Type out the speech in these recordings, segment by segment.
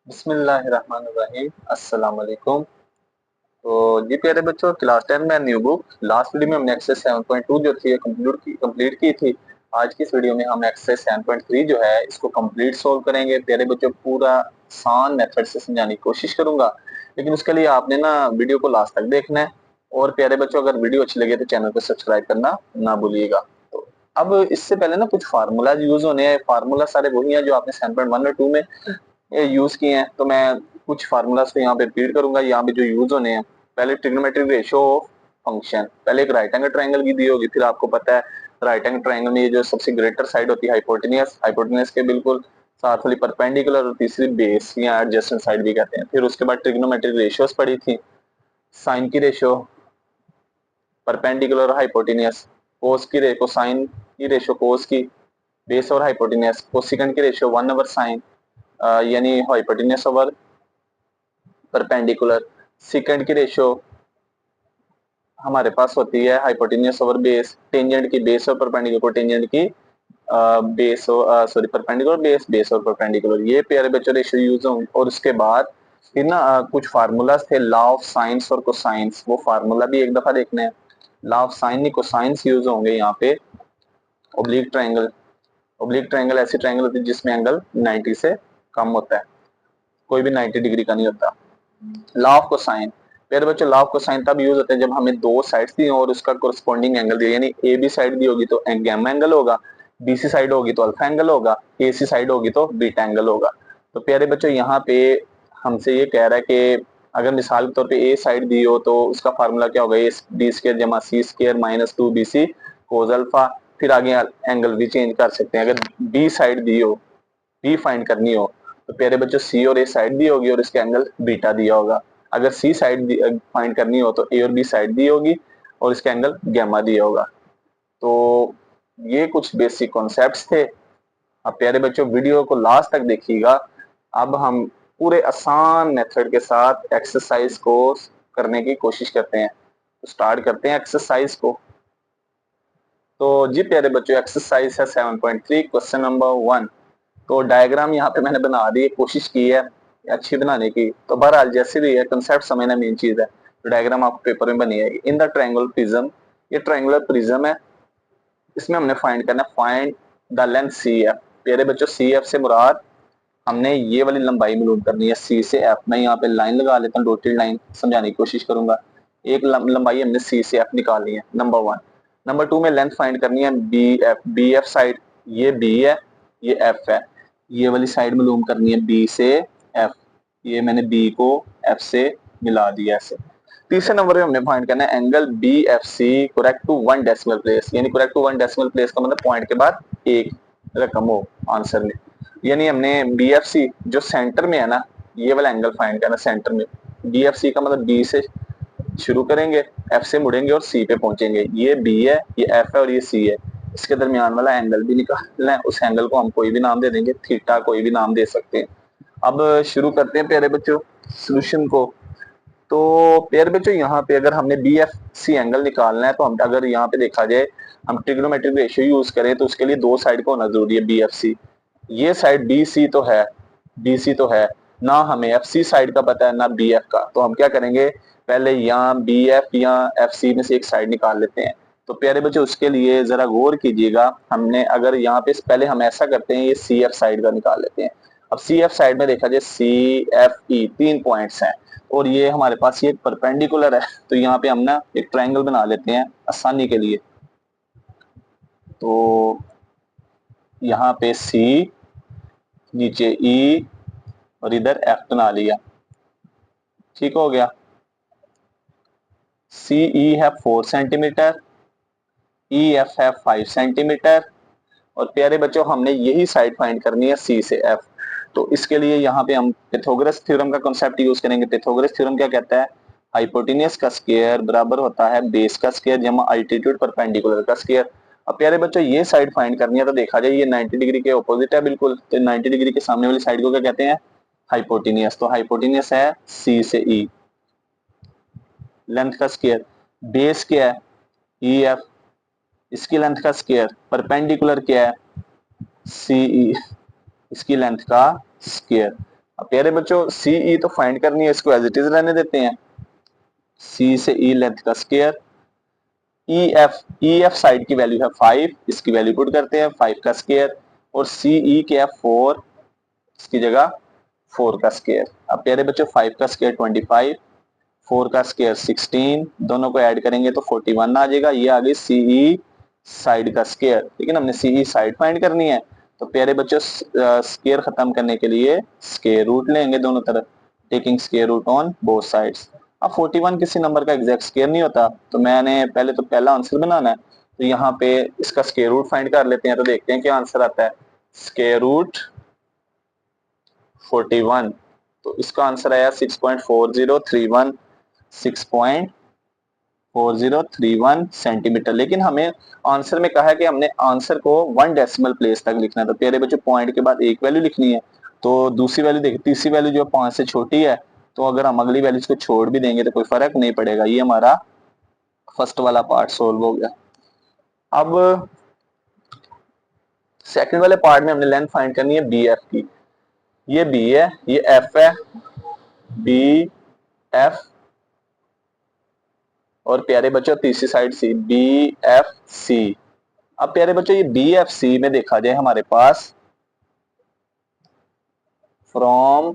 बिस्मिल्लाहिर्रहमानिर्रहीम अस्सलाम वालेकुम। तो जी प्यारे बच्चों, क्लास 10 में न्यू बुक लास्ट वीडियो में हमने एक्सरसाइज 7.2 जो थी कंप्लीट की थी। आज की इस वीडियो में हम एक्सरसाइज 7.3 जो है इसको कंप्लीट सोल्व करेंगे। प्यारे बच्चों, पूरा आसान मेथड से समझाने की कोशिश करूंगा, लेकिन उसके लिए आपने ना वीडियो को लास्ट तक देखना है। और प्यारे बच्चों, अगर वीडियो अच्छी लगे तो चैनल को सब्सक्राइब करना ना भूलिएगा। तो अब इससे पहले ना कुछ फार्मूला यूज होने हैं। फार्मूला सारे वही हैं जो आपने 7.1 और 2 में ये यूज किए हैं। तो मैं कुछ फार्मूलाज को यहाँ पे रिपीट करूंगा, यहाँ पे जो यूज होने हैं। पहले ट्रिग्नोमेट्रिक रेशियो ऑफ फंक्शन, पहले एक राइट एंगल ट्रायंगल की दी होगी। फिर आपको पता है राइट एंगल ट्रायंगल में ये जो सबसे ग्रेटर साइड होती है हाइपोटेनियस, हाइपोटेनियस के बिल्कुल साथ वाली परपेंडिकुलर, और तीसरी बेस या एडजेसेंट साइड भी कहते हैं। फिर उसके बाद ट्रिग्नोमेट्रिक रेशियोस पढ़ी थी, साइन की रेशियो, परपेंडिकुलर, हाइपोटेनियस, कोस की रेशियो, साइन की रेशियो कोस की, बेस और हाइपोटेनियस, कोसिकेंट की रेशियो 1/sin, यानी हाइपोटेनियस ओवर परपेंडिकुलर। सेकंड की रेशियो हमारे पास होती है हाइपोटेनियस ओवर बेस, टेंजेंट की बेस और परपेंडिकुलर, टेंजेंट की base sorry perpendicular base, base और परपेंडिकुलर। ये प्यारे बच्चों रेशियो यूज होंगे। और उसके बाद फिर ना कुछ फार्मूलाज थे, लॉ ऑफ साइंस और कोसाइंस, वो फार्मूला भी एक दफा देखने हैं। लॉ ऑफ साइन नहीं कोसाइंस यूज होंगे यहाँ पे। ओब्लिक ट्रायंगल, ओब्लिक ट्रायंगल ऐसी ट्रायंगल होती है जिसमें एंगल 90 से कम होता है, कोई भी 90 डिग्री का नहीं होता। लॉ ऑफ कोसाइन, मेरे बच्चों लॉ ऑफ कोसाइन तब यूज होता है जब हमें दो साइड्स दी और उसका कोरस्पॉन्डिंग एंगल दिया, यानी ए बी साइड दी होगी तो गैमा एंगल होगा, बी सी साइड होगी तो अल्फा एंगल होगा, ए सी साइड होगी तो बीटा एंगल होगा। तो प्यारे बच्चों यहाँ पे हमसे ये कह रहा है कि अगर मिसाल के तौर पे ए साइड दी हो तो उसका फार्मूला क्या होगा, ए बी स्क्वायर जमा c square minus 2 b c cos alpha. फिर आगे एंगल भी चेंज कर सकते हैं। अगर बी साइड दी हो, बी फाइंड करनी हो, तो प्यारे बच्चों सी और ए साइड दी होगी और इसका एंगल बीटा दिया होगा। अगर सी साइड फाइंड करनी हो तो ए और बी साइड दी होगी और इसका एंगल गैमा दिया होगा। तो ये कुछ बेसिक कॉन्सेप्ट्स थे। अब प्यारे बच्चों वीडियो को लास्ट तक देखिएगा। अब हम पूरे आसान मेथड के साथ एक्सरसाइज को करने की कोशिश करते हैं। तो स्टार्ट करते हैं एक्सरसाइज को। तो जी प्यारे बच्चों, एक्सरसाइज है 7.3, क्वेश्चन नंबर 1। तो डायग्राम यहाँ पे मैंने बना दी, कोशिश की है अच्छी बनाने की। तो बहरहाल जैसे भी है, कंसेप्ट समझना मेन चीज है। तो डायग्राम आपको पेपर में बनी आएगी। इन द ट्रायंगुलर प्रिज्म, ये ट्रायंगुलर प्रिज्म है, इसमें हमने फाइंड करना है, find the length C F. प्यारे बच्चों सी एफ से मुराद हमने ये वाली लंबाई मालूम करनी है, सी से एफ। मैं यहाँ पे लाइन लगा लेता हूँ, डॉटेड लाइन, समझाने की कोशिश करूंगा। एक लंबाई हमने सी से एफ निकालनी है, नंबर 1। नंबर 2 में लेंथ फाइंड करनी है B F, B F side, ये बी है ये एफ है, ये वाली साइड मालूम करनी है बी से एफ। ये मैंने बी को एफ से मिला दिया ऐसे। तीसरे नंबर पे हमने फाइंड करना है angle B F C correct to 1 decimal place, यानी करेक्ट टू 1 डेसिमल प्लेस का मतलब पॉइंट के बाद एक रकम हो आंसर में। यानी हमने बी एफ सी जो सेंटर में है ना, ये वाला एंगल फाइंड करना सेंटर में। बी एफ सी का मतलब बी से शुरू करेंगे, एफ से मुड़ेंगे और सी पे पहुंचेंगे। ये बी है, ये एफ है और ये सी है। इसके दरमियान वाला एंगल भी निकालना है। उस एंगल को हम कोई भी नाम दे देंगे, थीटा कोई भी नाम दे सकते हैं। अब शुरू करते हैं प्यारे बच्चों सोल्यूशन को। तो प्यारे बच्चों यहाँ पे अगर हमने बी एफ सी एंगल निकालना है तो हम अगर यहाँ पे देखा जाए हम ट्रिग्नोमेट्रिक रेशियो यूज करें तो उसके लिए दो साइड का होना जरूरी है, बी एफ सी। ये साइड बी सी तो है, बी सी तो है ना, हमें एफ सी साइड का पता है ना बी एफ का। तो हम क्या करेंगे, पहले यहाँ बी एफ या एफ सी में से एक साइड निकाल लेते हैं। तो प्यारे बच्चों उसके लिए जरा गौर कीजिएगा, हमने अगर यहाँ पे पहले हम ऐसा करते हैं, ये सी एफ साइड का निकाल लेते हैं। अब सी एफ साइड में देखा जाए सी एफ ई 3 पॉइंट्स हैं और ये हमारे पास ये एक परपेंडिकुलर है। तो यहाँ पे हम ना एक ट्रायंगल बना लेते हैं आसानी के लिए। तो यहाँ पे सी, नीचे ई और इधर एफ बना लिया, ठीक हो गया। सी ई है 4 सेंटीमीटर, ई एफ है 5 सेंटीमीटर। और प्यारे बच्चों हमने यही साइड फाइंड करनी है सी से एफ। तो इसके लिए यहाँ पे हम पिथागोरस थ्योरम का कॉन्सेप्ट यूज करेंगे। पिथागोरस थ्योरम क्या कहता है, हाइपोटेनियस का स्क्वायर बराबर होता है बेस का स्क्वायर जमा अल्टीट्यूड परपेंडिकुलर का स्क्वायर। अब प्यारे बच्चों ये साइड फाइंड करनी है तो देखा जाए ये 90 डिग्री के ऑपोजिट है बिल्कुल। तो 90 डिग्री के सामने वाली साइड को क्या कहते हैं, हाइपोटेनियस। तो हाइपोटेनियस है सी से ई, लेंथ का स्क्वायर, बेस क्या है ई एफ, इसकी लेंथ का स्क्वायर, परपेंडिकुलर क्या है सी ई, इसकी लेंथ का स्क्वायर। अब प्यारे बच्चों सी ई तो फाइंड करनी है, इसको एज इट इज रहने देते हैं। सी से ई लेंथ का स्क्वायर, ई एफ साइड की वैल्यू है 5, इसकी वैल्यू पुट करते हैं 5 का स्क्वायर, और सी ई क्या है 4, इसकी जगह 4 का स्क्वायर। अब प्यारे बच्चों 5 का स्क्वायर 25, 4 का स्क्वायर 16, दोनों को ऐड करेंगे तो 41 आ जाएगा। ये आ गई सी ई साइड का स्क्वायर, लेकिन हमने सी ई साइड फाइंड करनी है। तो प्यारे बच्चों स्क्वायर खत्म करने के लिए स्क्वायर रूट लेंगे दोनों तरफ, taking square root on both sides. अब 41 किसी नंबर का एग्जैक्ट स्क्वायर नहीं होता, तो मैंने पहले तो पहला आंसर बनाना है। तो यहाँ पे इसका स्क्वायर रूट फाइंड कर लेते हैं, तो देखते हैं क्या आंसर आता है। स्क्वायर रूट 41, तो इसका आंसर आया 6.4031, 6.4031 सेंटीमीटर। लेकिन हमें आंसर में कहा है कि हमने आंसर को 1 डेसिमल प्लेस तक लिखना है, तो प्यारे बच्चों पॉइंट के बाद एक वैल्यू लिखनी है। तो दूसरी वैल्यू देखिए, तीसरी वैल्यू जो 5 से छोटी है, तो अगर हम अगली वैल्यूज को छोड़ भी देंगे तो कोई फर्क नहीं पड़ेगा। ये हमारा फर्स्ट वाला पार्ट सोल्व हो गया। अब सेकंड वाले पार्ट में हमने लेंथ फाइंड करनी है बी एफ की। ये बी है, ये एफ है, बी एफ, और प्यारे बच्चों तीसरी साइड सी, बी एफ सी। अब प्यारे बच्चों ये बी एफ सी में देखा जाए हमारे पास from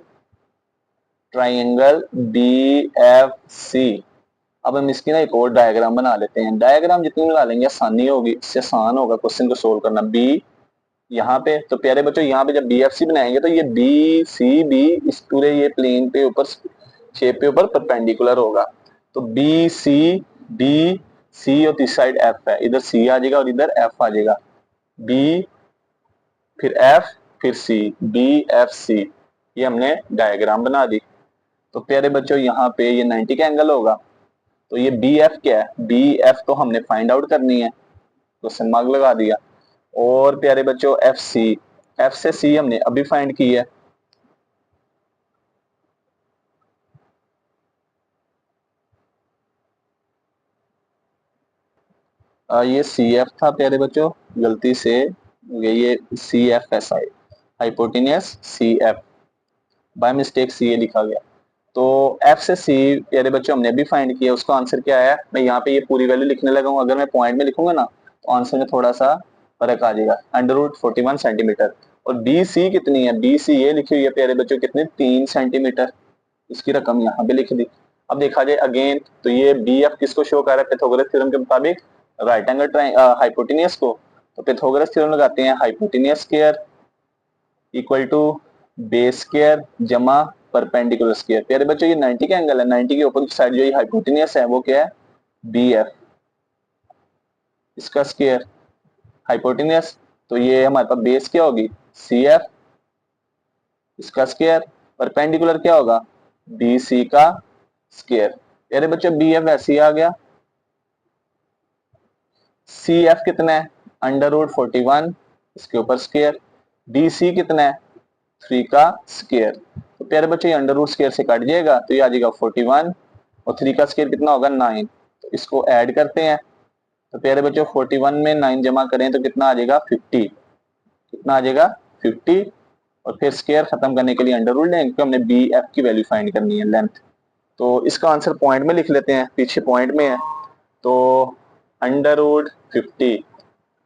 triangle B F C. अब हम इसकी ना एक और डायग्राम बना लेते हैं। डायग्राम जितनी बना लेंगे आसानी होगी, इससे आसान होगा क्वेश्चन को सोल्व करना। बी यहाँ पे, तो प्यारे बच्चों यहाँ पे जब बी एफ सी बनाएंगे तो ये बी सी बी इस पूरे ये प्लेन पे ऊपर शेप पे ऊपर परपेंडिकुलर होगा। तो बी सी, बी सी और तीसरी साइड एफ है, इधर सी आ जाएगा और इधर एफ आ जाएगा। बी फिर एफ फिर सी, बी एफ सी, ये हमने डायग्राम बना दी। तो प्यारे बच्चों यहाँ पे ये 90 का एंगल होगा। तो ये बी एफ क्या है, बी एफ तो हमने फाइंड आउट करनी है, क्वेश्चन मार्क लगा दिया। और प्यारे बच्चों एफ सी, एफ से सी हमने अभी फाइंड की है। ये सी एफ था प्यारे बच्चों, गलती से ये C F S I, hypotenuse C F, by mistake C A लिखा गया। तो एफ से सी प्यारे बच्चों हमने अभी फाइंड किया, उसका आंसर क्या है। मैं यहाँ पे ये पूरी वैल्यू लिखने लगा हूँ, अगर मैं पॉइंट में लिखूंगा ना तो आंसर में थोड़ा सा फर्क आ जाएगा, √41 सेंटीमीटर। और बी सी कितनी है, बी सी ये लिखी हुई है प्यारे बच्चों कितनी, 3 सेंटीमीटर, इसकी रकम यहाँ पे लिख दी। अब देखा जाए अगेन, तो ये बी एफ किसको शो कर रहा है, पाइथागोरस थ्योरम के मुताबिक राइट एंगल हाइपोटेनियस को। तो पाइथागोरस थ्योरम लगाते हैं, hypotenuse square equal to base square जमा परपेंडिकुलर स्क्वायर। प्यारे बच्चों ये 90 का एंगल है, 90 के ऊपर की साइड जो ये हाइपोटेनियस है वो क्या है, बी एफ, इसका स्क्वायर हाइपोटेनियस। तो ये हमारे पास बेस क्या होगी, सी एफ, इसका स्क्वायर, परपेंडिकुलर क्या होगा, बी सी का स्क्वायर। प्यारे बच्चों बी एफ ऐसे ही आ गया। सी एफ कितना है, √41, इसके ऊपर स्क्वायर। डी सी कितना है, 3 का स्क्वायर। तो प्यारे बच्चों ये अंडर रूट स्क्वायर से कट जाएगा, तो ये आ जाएगा 41, और 3 का स्क्वायर कितना होगा 9। तो इसको ऐड करते हैं, तो प्यारे बच्चों 41 में 9 जमा करें तो कितना आ जाएगा 50, कितना आ जाएगा 50। और फिर स्क्वायर खत्म करने के लिए अंडर रूट लेंगे, क्योंकि हमने बी एफ की वैल्यू फाइंड करनी है, लेंथ। तो इसका आंसर पॉइंट में लिख लेते हैं, पीछे पॉइंट में है। तो √50,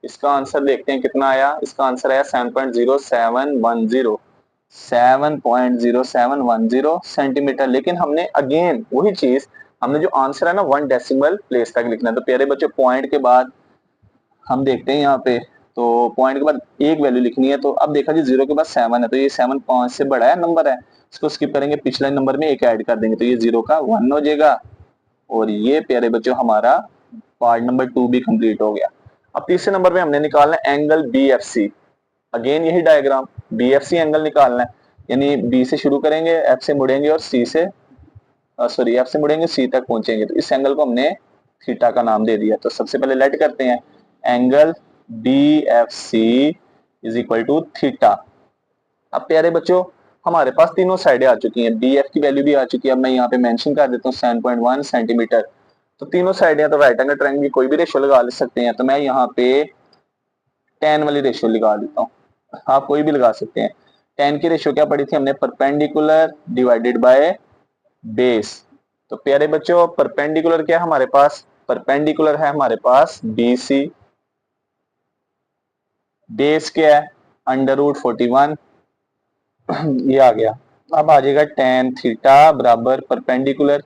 इसका आंसर देखते हैं कितना आया। इसका आंसर आया 7.0710, 7.0710 सेंटीमीटर। लेकिन हमने अगेन वही चीज, हमने जो आंसर है ना 1 डेसिमल प्लेस तक लिखना है। तो प्यारे बच्चों पॉइंट के बाद हम देखते हैं यहाँ पे, तो पॉइंट के बाद एक वैल्यू लिखनी है। तो अब देखा जी 0 के बाद 7 है, तो ये 7 5 से बड़ा है नंबर है, इसको स्किप करेंगे, पिछले नंबर में एक ऐड कर देंगे, तो ये 0 का 1 हो जाएगा। और ये प्यारे बच्चों हमारा पार्ट नंबर 2 भी कंप्लीट हो गया। अब तीसरे नंबर पे हमने निकालना है angle B F C. Again यही diagram, B F C angle निकालना है, यानी बी से शुरू करेंगे, एफ से मुड़ेंगे और सी से सॉरी एफ से मुड़ेंगे सी तक पहुंचेंगे। तो इस एंगल को हमने थीटा का नाम दे दिया। तो सबसे पहले लेट करते हैं, angle B F C is equal to theta. अब प्यारे बच्चों हमारे पास तीनों साइडें आ चुकी हैं, बी एफ की वैल्यू भी आ चुकी है। अब मैं यहाँ पे मेंशन कर देता हूँ 7.1 सेंटीमीटर। तो तीनों साइडें, तो राइट एंगल ट्रायंगल की कोई भी रेशियो लगा ले सकते हैं। तो मैं यहाँ पे 10 वाली रेशियो लगा देता हूँ, आप कोई भी लगा सकते हैं। टेन की रेशियो क्या पढ़ी थी हमने, परपेंडिकुलर डिवाइडेड बाय बेस। तो प्यारे बच्चों परपेंडिकुलर क्या है हमारे पास, परपेंडिकुलर है हमारे पास BC, बेस क्या है √41, ये आ गया। अब आ जाएगा टेन थीटा बराबर परपेंडिकुलर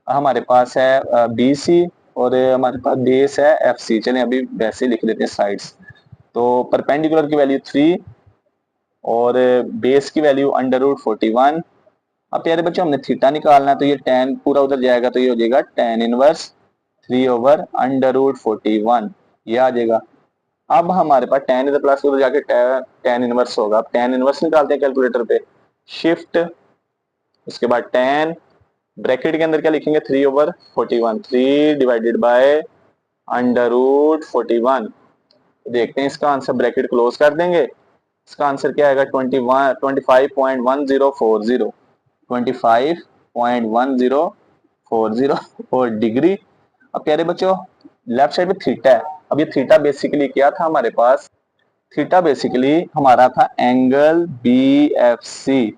हमारे पास है BC और हमारे पास बेस है FC। चलें अभी वैसे लिख लेते हैं साइड्स। तो परपेंडिकुलर की वैल्यू 3 और बेस की वैल्यू √41। अब प्यारे बच्चों हमने थीटा निकालना है, तो ये टेन पूरा उधर जाएगा तो ये हो जाएगा टेन इनवर्स 3/√41, ये आ जाएगा। अब हमारे पास टेन इधर प्लस उधर जाके टेन इनवर्स होगा। अब टेन इनवर्स निकालते हैं कैलकुलेटर पे, शिफ्ट, उसके बाद टेन, ब्रैकेट के अंदर क्या लिखेंगे 3/41, 3 डिवाइडेड बाय √41। देखते हैं इसका आंसर, ब्रैकेट क्लोज कर देंगे। इसका आंसर क्या आएगा 25.1040, 25.1040 और डिग्री। अब प्यारे बच्चों लेफ्ट साइड में थीटा है। अब ये थीटा बेसिकली क्या था हमारे पास, थीटा बेसिकली हमारा था एंगल BFC।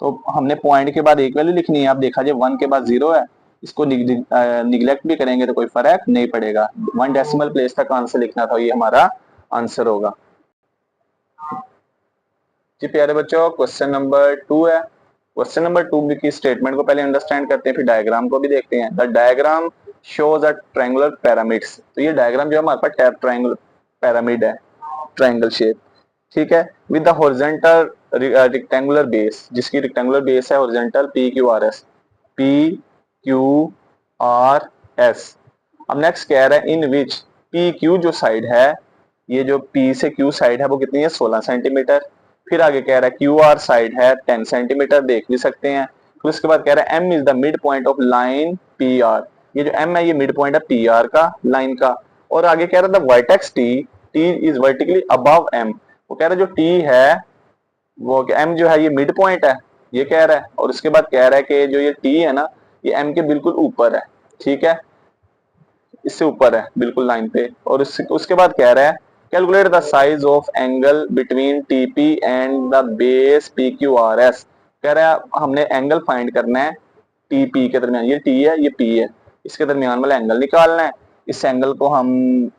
तो हमने पॉइंट के बाद एक वैल्यू लिखनी है। आप देखा जाए 1 के बाद 0 है, इसको निगलेक्ट भी करेंगे तो कोई फर्क नहीं पड़ेगा। 1 डेसिमल प्लेस तक आंसर लिखना था, ये हमारा आंसर होगा। जी प्यारे बच्चों क्वेश्चन नंबर 2 है। क्वेश्चन नंबर 2 की स्टेटमेंट को पहले अंडरस्टैंड करते हैं, फिर डायग्राम को भी देखते हैं। The diagram shows a triangular pyramids. तो ये डायग्राम जो हमारे पास टैप ट्रायंगुलर पिरामिड है, ट्रायंगल शेप, ठीक है, with the horizontal rectangular base, जिसकी रेक्टेंगुलर बेस है हॉरिजॉन्टल PQRS, PQRS। अब नेक्स्ट कह रहा है इन विच PQ जो साइड है, ये जो P से Q साइड है वो कितनी है 16 सेंटीमीटर। फिर आगे कह रहा है QR साइड है 10 सेंटीमीटर, देख भी सकते हैं। फिर उसके बाद कह रहा है M is the mid point of line PR। ये जो M है ये मिड पॉइंट है PR का, लाइन का। और आगे कह रहा था vertex T is vertically above M। वो कह रहा है जो T है वो M जो है ये मिड पॉइंट है, ये कह रहा है। और उसके बाद कह रहा है कि जो ये T है ना ये M के बिल्कुल ऊपर है, ठीक है, इससे ऊपर है बिल्कुल लाइन पे। और उसके बाद कह रहा है calculate the size of angle between TP and the base PQRS। कह रहा है हमने एंगल फाइंड करना है TP के दरमियान, ये T है ये P है, इसके दरमियान वाला एंगल निकालना है। इस एंगल को हम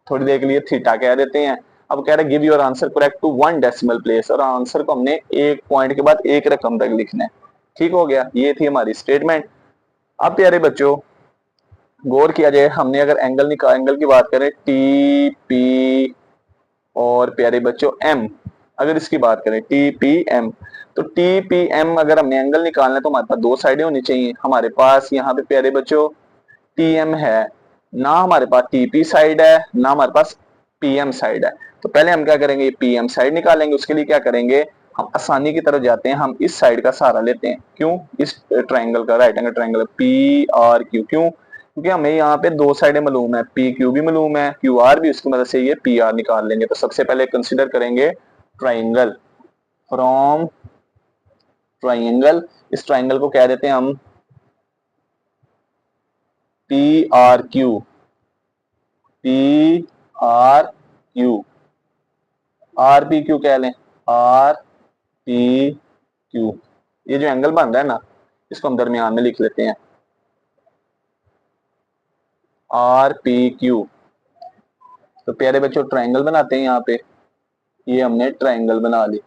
थोड़ी देर के लिए थीटा कह देते हैं। अब कह रहे give your answer correct to 1 decimal place, और आंसर को हमने एक पॉइंट के बाद एक रकम तक लिखना है। ठीक हो गया, ये थी हमारी स्टेटमेंट। अब प्यारे बच्चों गौर किया जाए, हमने अगर एंगल की बात करें TP और प्यारे बच्चों M, अगर इसकी बात करें TPM, तो TPM अगर हमने एंगल निकालना है तो हमारे पास दो साइडें होनी चाहिए। हमारे पास यहाँ पे प्यारे बच्चों TM है ना, हमारे पास TP साइड है ना हमारे पास PM साइड है। तो पहले हम क्या करेंगे, PM साइड निकालेंगे। उसके लिए क्या करेंगे, हम आसानी की तरफ जाते हैं, हम इस साइड का सहारा लेते हैं। क्यों, इस ट्राइंगल का, राइट एंगल ट्राइंगल PRQ, क्यों, क्योंकि हमें यहाँ पे दो साइडें मालूम है, PQ भी मालूम है, QR भी, उसकी मदद से ये PR निकाल लेंगे। तो सबसे पहले कंसिडर करेंगे ट्राइंगल, फ्रॉम ट्राइंगल, इस ट्राइंगल को कह देते हैं हम PRQ, PRQ, RPQ कह लें, RPQ। ये जो एंगल बन रहा है ना इसको हम दरमियान में लिख लेते हैं RPQ। तो प्यारे बच्चों ट्राइंगल बनाते हैं यहाँ पे, ये हमने ट्राइंगल बना ली।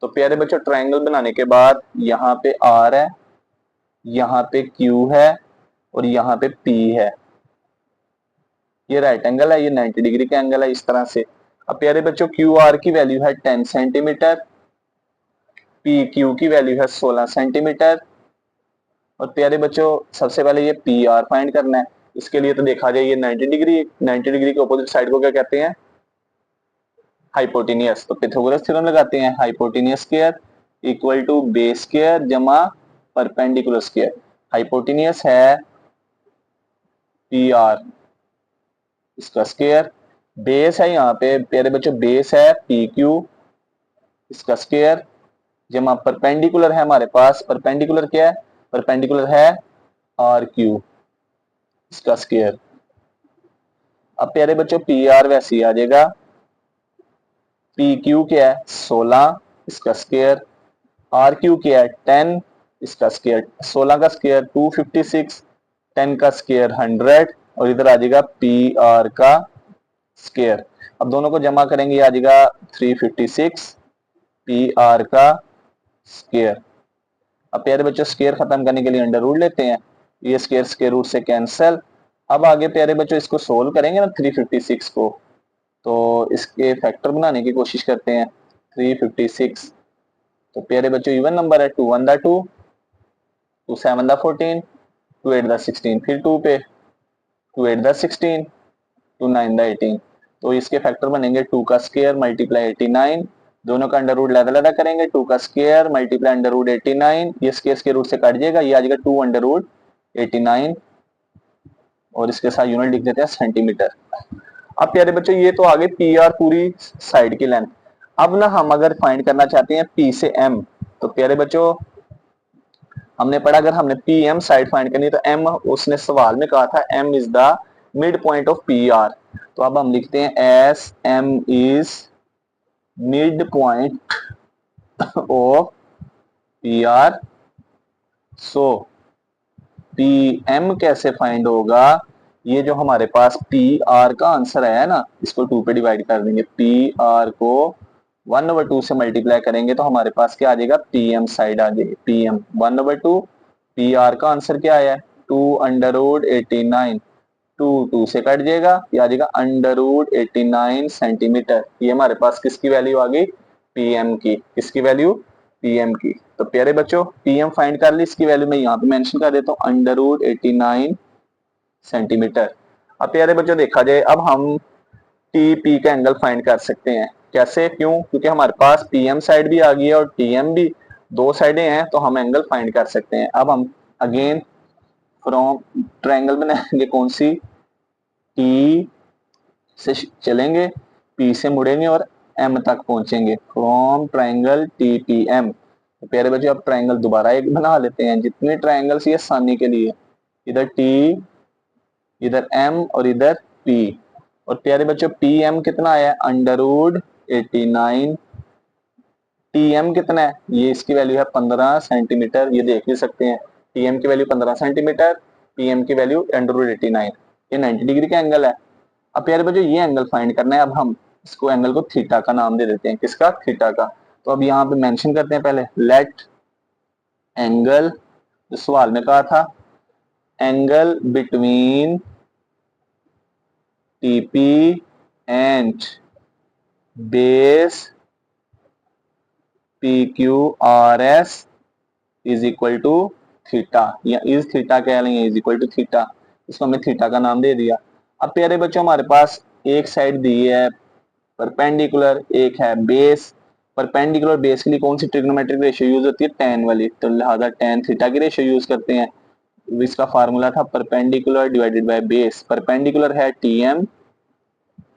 तो प्यारे बच्चों ट्राइंगल बनाने के बाद यहाँ पे R है, यहाँ पे Q है और यहाँ पे P है। ये राइट एंगल है, ये 90 डिग्री का एंगल है, इस तरह से। अब प्यारे बच्चों QR की वैल्यू है 10 सेंटीमीटर, PQ की वैल्यू है 16 सेंटीमीटर। और प्यारे बच्चों सबसे पहले ये PR फाइंड करना है। इसके लिए तो देखा जाए ये 90 डिग्री, 90 डिग्री के अपोजिट साइड को क्या कहते हैं, हाइपोटेनियस। तो पिथागोरस थ्योरम लगाते हैं, hypotenuse square equal to base square जमा परपेंडिकुलर स्क्वायर। हाइपोटेनियस है PR, इसका स्क्वायर, बेस है यहाँ पे प्यारे बच्चों बेस है PQ, इसका स्क्वायर, जमा परपेंडिकुलर है हमारे पास, परपेंडिकुलर क्या है, परपेंडिकुलर है RQ, इसका स्क्वायर। अब प्यारे बच्चों PR वैसे ही आ जाएगा, PQ क्या है 16 इसका स्क्वायर, आर क्यू क्या है 10, इसका स्क्वायर 16 का स्क्वायर 256, 10 का स्क्वायर 100 और इधर आ जाएगा पी आर का स्क्वायर। अब दोनों को जमा करेंगे आ जाएगा 356 पी आर का स्क्वायर। अब प्यारे बच्चों स्क्वायर खत्म करने के लिए अंडर रूट लेते हैं, ये स्क्वायर स्क्वायर रूट से कैंसिल। अब आगे प्यारे बच्चों इसको सोल्व करेंगे ना 356 को, तो इसके फैक्टर बनाने की कोशिश करते हैं 356। तो प्यारे बच्चों इवन नंबर है, 2 1 दा 2, 2 7 दा 14, 2 8 दा 16, फिर 2 पे 2 8 दा 16, 2 9 दा 18। तो इसके फैक्टर बनेंगे 2 का स्क्वायर मल्टीप्लाई 89, दोनों का अंडर रूट अलग-अलग करेंगे, 2 का स्क्वायर मल्टीप्लाई अंडर रूट 89, ये स्क्वायर के रूट से कट जाएगा, ये आ जाएगा 2 अंडर रूट 89 और इसके साथ यूनिट लिख देते हैं सेंटीमीटर। अब प्यारे बच्चों ये तो आगे पी आर पूरी साइड की लेंथ। अब ना हम अगर फाइंड करना चाहते हैं पी से एम, तो प्यारे बच्चों हमने पढ़ा अगर हमने पी एम साइड फाइंड करनी तो एम, उसने सवाल में कहा था M is the mid point of P R, तो अब हम लिखते हैं S M is mid point of P R. So P M कैसे फाइंड होगा, ये जो हमारे पास पी आर का आंसर है ना, इसको 2 पे डिवाइड कर देंगे, पी आर को 1/2 से मल्टीप्लाई करेंगे तो हमारे पास क्या आ जाएगा, पी एम साइड आ जाएगी, पी एम 1/2, पी आर का आंसर क्या आया 2 अंडर रूट 89, 2 2 से कट जाएगा, ये आ जाएगा अंडर रूट 89 सेंटीमीटर। ये हमारे पास किसकी वैल्यू आ गई, पीएम की, किसकी वैल्यू, पीएम की। तो प्यारे बच्चों पीएम फाइंड कर ली, इसकी वैल्यू मैं यहाँ पे मेंशन कर देता हूँ अंडर रूट 89 सेंटीमीटर। अब प्यारे बच्चों देखा जाए अब हम टीपी का एंगल फाइंड कर सकते हैं, कैसे, क्यों, क्योंकि हमारे पास पीएम साइड भी आ गई है और टीएम भी, दो साइडें हैं तो हम एंगल फाइंड कर सकते हैं। अब हम अगेन फ्रॉम ट्रायंगल बनाएंगे, कौन सी, टी से चलेंगे, पी से मुड़ेंगे और एम तक पहुंचेंगे, from triangle T P M. तो प्यारे बच्चों अब ट्रायंगल दोबारा एक बना लेते हैं, जितने ट्रायंगल्स ये आसानी के लिए, इधर टी, इधर एम और इधर पी। और प्यारे बच्चों पी एम कितना आया अंडर रूट 89, टी एम कितना है, ये इसकी वैल्यू है 15 सेंटीमीटर, ये देख भी सकते हैं, टी एम की वैल्यू 15 सेंटीमीटर, पी एम की वैल्यू अंडर रूट 89, ये 90 डिग्री का एंगल है। अब प्यारे बच्चों ये एंगल फाइंड करना है, अब हम इसको एंगल को थीटा का नाम दे देते हैं, किसका, थीटा का। तो अब यहाँ पे मेंशन करते हैं पहले, लेट एंगल, जो सवाल में कहा था, angle between TP and base P Q R S is equal to theta, या इज थीटा कह लेंगे, इज इक्वल टू थीटा, इसको हमने थीटा का नाम दे दिया। अब प्यारे बच्चों हमारे पास एक साइड दी है परपेंडिकुलर, एक है बेस। परपेंडिकुलर बेस के लिए कौन सी ट्रिग्नोमेट्रिक रेशियो यूज होती है, tan वाली, तो लिहाजा tan थीटा की रेशियो यूज करते हैं। इसका फार्मूला था perpendicular divided by base, perpendicular है tm,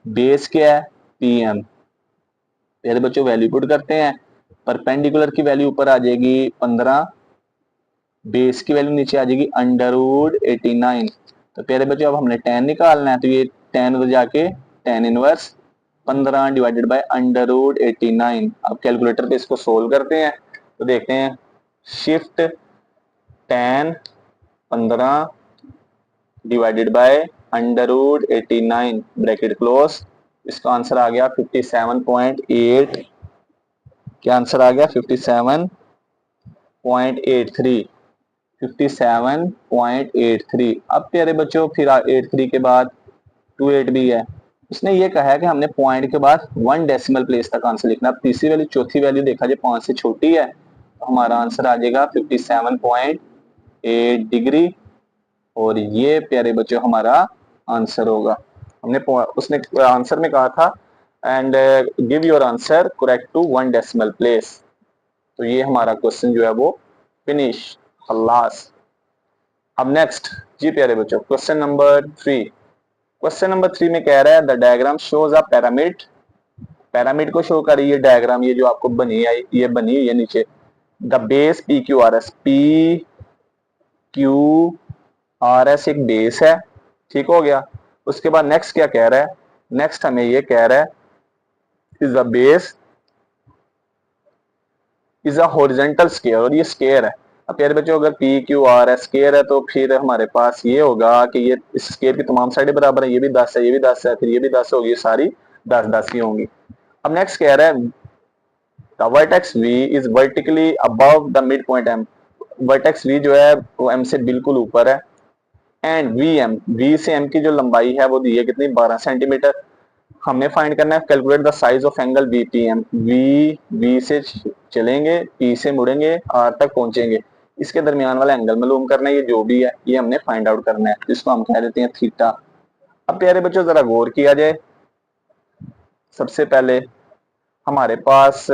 बेस क्या है pm। प्यारे बच्चों वैल्यू पुट करते हैं, परपेंडिकुलर की वैल्यू ऊपर आ जाएगी 15, बेस की वैल्यू नीचे आ जाएगी अंडर रूट 89। तो प्यारे बच्चों अब हमने tan निकालना है, तो ये tan उधर जाके tan inverse 15 divided by under root 89। अब कैलकुलेटर पे इसको सोल्व करते हैं तो देखते हैं, shift tan 15 divided by under root 89 bracket close, इसका आंसर आ गया 57.8, क्या आंसर आ गया 57.83, 57.83। अब प्यारे बच्चों फिर 83 के बाद 28 भी है, उसने ये कहा है कि हमने पॉइंट के बाद 1 डेसिमल प्लेस तक आंसर लिखना। अब तीसरी वैल्यू चौथी वैल्यू देखा जाए 5 से छोटी है, तो हमारा आंसर आ जाएगा 57.8 डिग्री, और ये प्यारे बच्चों हमारा आंसर होगा। हमने उसने आंसर में कहा था and give your answer correct to 1 decimal place. तो ये हमारा क्वेश्चन जो है वो फिनिश, खल्लास। अब नेक्स्ट जी प्यारे बच्चों क्वेश्चन नंबर 3। क्वेश्चन नंबर 3 में कह रहा है the diagram shows a pyramid, pyramid को शो करिए डायग्राम, ये जो आपको बनी है ये बनी है नीचे, the base P Q R S, P Q R S एक बेस है, ठीक हो गया। उसके बाद नेक्स्ट क्या कह रहा है, नेक्स्ट हमें ये कह रहा है is the base is a horizontal square, और ये स्केयर है। अब प्यारे बच्चों अगर पी क्यू आर है, स्केयर है, तो फिर हमारे पास ये होगा कि ये इस स्केयर की तमाम साइडें बराबर है, ये भी 10 है, ये भी 10 है, फिर ये भी 10 होगी, सारी 10 10 ही होंगी। अब नेक्स्ट कह रहा है the vertex v is vertically above the mid point m। Vertex v जो है वो m से बिल्कुल ऊपर है। एंड वी एम, v से m की जो लंबाई है वो दी है कितनी, 12 सेंटीमीटर। हमने फाइंड करना है calculate the size of angle V P M. V से चलेंगे, पी से मुड़ेंगे, आर तक पहुंचेंगे, इसके दरमियान वाला एंगल मालूम करना है, ये जो भी है ये हमने फाइंड आउट करना है, जिसको हम कह देते हैं थीटा। अब प्यारे बच्चों जरा गौर किया जाए, सबसे पहले हमारे पास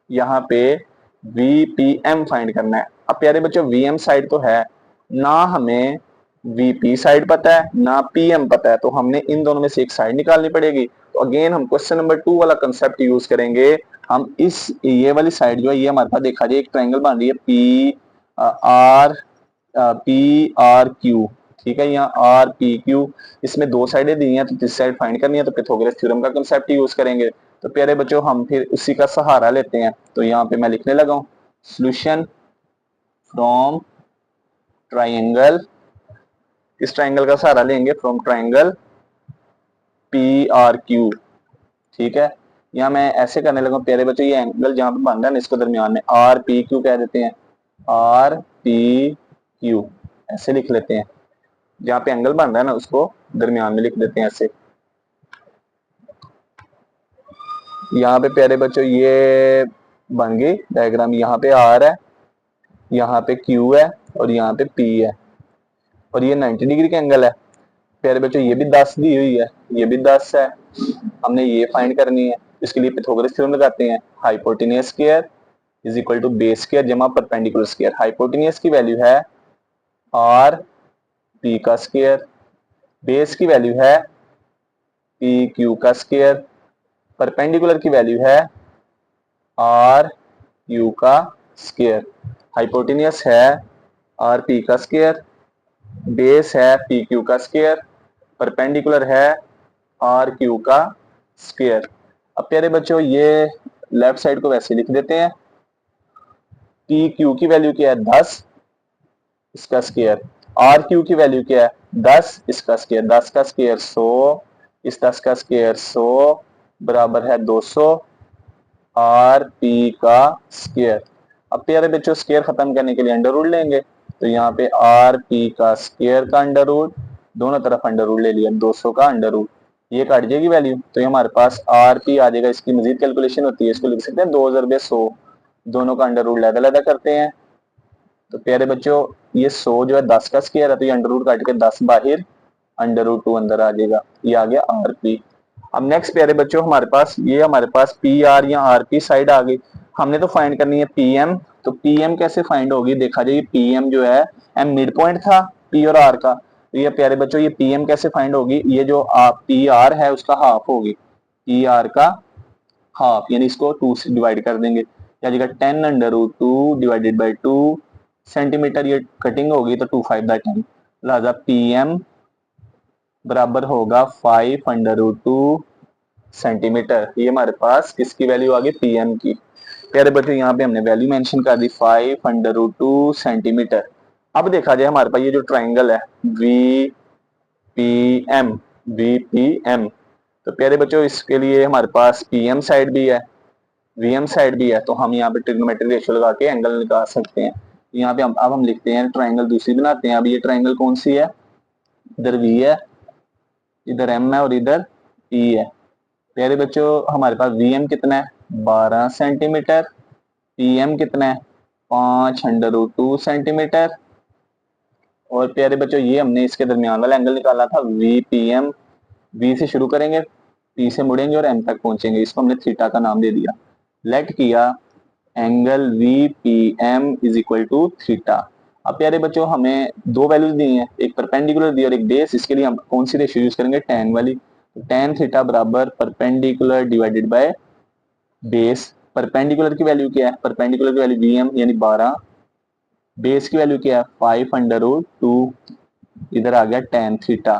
यहाँ पे वी पी एम फाइंड करना है। अब प्यारे बच्चों वी एम साइड तो है ना, हमें वी पी साइड पता है ना पी एम पता है, तो हमने इन दोनों में से एक साइड निकालनी पड़ेगी। तो अगेन हम क्वेश्चन नंबर 2 वाला कंसेप्ट यूज करेंगे। हम इस ये वाली साइड जो है, ये हमारे पास देखा जाए एक ट्रायंगल बन रही है पी आर क्यू, ठीक है, यहाँ आर पी क्यू, इसमें दो साइडें दी हैं, तो किस साइड फाइंड करनी है, तो पिथागोरस थ्योरम का कंसेप्ट यूज करेंगे। तो प्यारे बच्चों हम फिर उसी का सहारा लेते हैं। तो यहाँ पे मैं लिखने लगा हूँ सोल्यूशन फ्रॉम ट्राइंगल, इस ट्राइंगल का सहारा लेंगे from triangle P R Q, ठीक है। यहाँ मैं ऐसे करने लगा प्यारे बच्चों, ये एंगल जहाँ पे बन रहा है ना इसको दरमियान में आर पी क्यू कह देते हैं, आर पी क्यू ऐसे लिख लेते हैं। जहाँ पे एंगल बन रहा है ना उसको दरमियान में लिख देते हैं ऐसे। यहाँ पे प्यारे बच्चों ये बन गई डायग्राम, यहाँ पे आर है, यहाँ पे क्यू है, और यहाँ पे पी है, और ये 90 डिग्री का एंगल है। प्यारे बच्चों ये भी 10 दी हुई है, ये भी 10 है, हमने ये फाइंड करनी है। इसके लिए पिथागोरस थ्योरम लगाते हैं, hypotenuse square is equal to base square जमा परपेंडिकुलर स्क्वायर। हाइपोटेन्यूस की वैल्यू है आर पी का स्क्वायर, बेस की वैल्यू है पी क्यू का स्क्वायर, परपेंडिकुलर की वैल्यू है आर क्यू का स्क्वायर। हाइपोटेन्यूस है आर पी का स्क्वायर, बेस है पी क्यू का स्क्वायर, परपेंडिकुलर है आर क्यू का स्क्वायर। अब प्यारे बच्चों ये लेफ्ट साइड को वैसे लिख देते हैं, पी क्यू की वैल्यू क्या है 10, इसका स्क्वायर, आर क्यू की वैल्यू क्या है 10, इसका स्क्वायर, 10 का स्क्वायर 100, इस 10 का स्क्वायर 100 बराबर है 200 आर पी का स्क्वायर। अब प्यारे बच्चों स्क्वायर खत्म करने के लिए अंडर रूट लेंगे, तो यहाँ पे आर पी का स्क्वायर का अंडर रूट, दोनों तरफ अंडर रूट ले लिया, 200 का अंडर रूट, ये काट जाएगी वैल्यू, तो ये हमारे पास आर पी आ जाएगा। इसकी मजीद कैलकुलेशन होती है, इसको लिख सकते हैं 2 × 100, दोनों का अंडर रूट लहदा लहदा करते हैं। तो प्यारे बच्चों ये 100 जो है 10 का स्क्वायर है, तो ये अंडर रूट काट के 10 बाहर, अंडर रूट 2 अंदर आ जाएगा, ये आ गया आर पी। अब नेक्स्ट प्यारे बच्चों हमारे पास ये हमारे पास पी आर या आर पी साइड आ गई, हमने तो फाइंड करनी है पी एम। तो पी एम कैसे फाइंड होगी, देखा जाए पी एम जो है एम मिड पॉइंट था पी और आर का, तो ये प्यारे बच्चों ये पी एम कैसे फाइंड होगी, ये जो पी आर है उसका हाफ होगी, पी आर का हाफ, यानी इसको 2 से डिवाइड कर देंगे, क्या जगह 10 √2 डिवाइडेड बाई 2 सेंटीमीटर, ये कटिंग होगी तो 2 5 10, लिहाजा पी एम बराबर होगा 5 √2 सेंटीमीटर। ये हमारे पास किसकी वैल्यू आ गई, पी एम की। प्यारे बच्चों यहाँ पे हमने वैल्यू मेंशन कर दी 5 √2 सेंटीमीटर। अब देखा जाए हमारे पास ये जो ट्राइंगल है V P M, V P M, तो प्यारे बच्चों इसके लिए हमारे पास पी एम साइड भी है, वी एम साइड भी है, तो हम यहाँ पे ट्रिग्नोमेट्रिक रेशियो लगा के एंगल निकाल सकते हैं। यहाँ पे अब हम लिखते हैं ट्राइंगल दूसरी बनाते हैं। अब ये ट्राइंगल कौन सी है, इधर वी है, इधर एम है, और इधर पी है। प्यारे बच्चों हमारे पास वी एम कितना है 12 सेंटीमीटर, पी एम कितना है 5 √2 सेंटीमीटर, और प्यारे बच्चों ये हमने इसके दरमियान वाला एंगल निकाला था वी पी एम। वी से शुरू करेंगे, पी से मुड़ेंगे और एम तक पहुंचेंगे, इसको हमने थीटा का नाम दे दिया, लेट किया angle V P M is equal to theta. अब प्यारे बच्चों हमें दो वैल्यूज दी हैं, एक परपेंडिकुलर दी और एक बेस, इसके लिए हम कौन सी रेशियो यूज करेंगे, tan वाली। tan थीटा बराबर perpendicular divided by base. Perpendicular की वैल्यू क्या है, परपेंडिकुलर की वैल्यू वी एम यानी 12, बेस की वैल्यू क्या है 5 √2, इधर आ गया tan थीटा।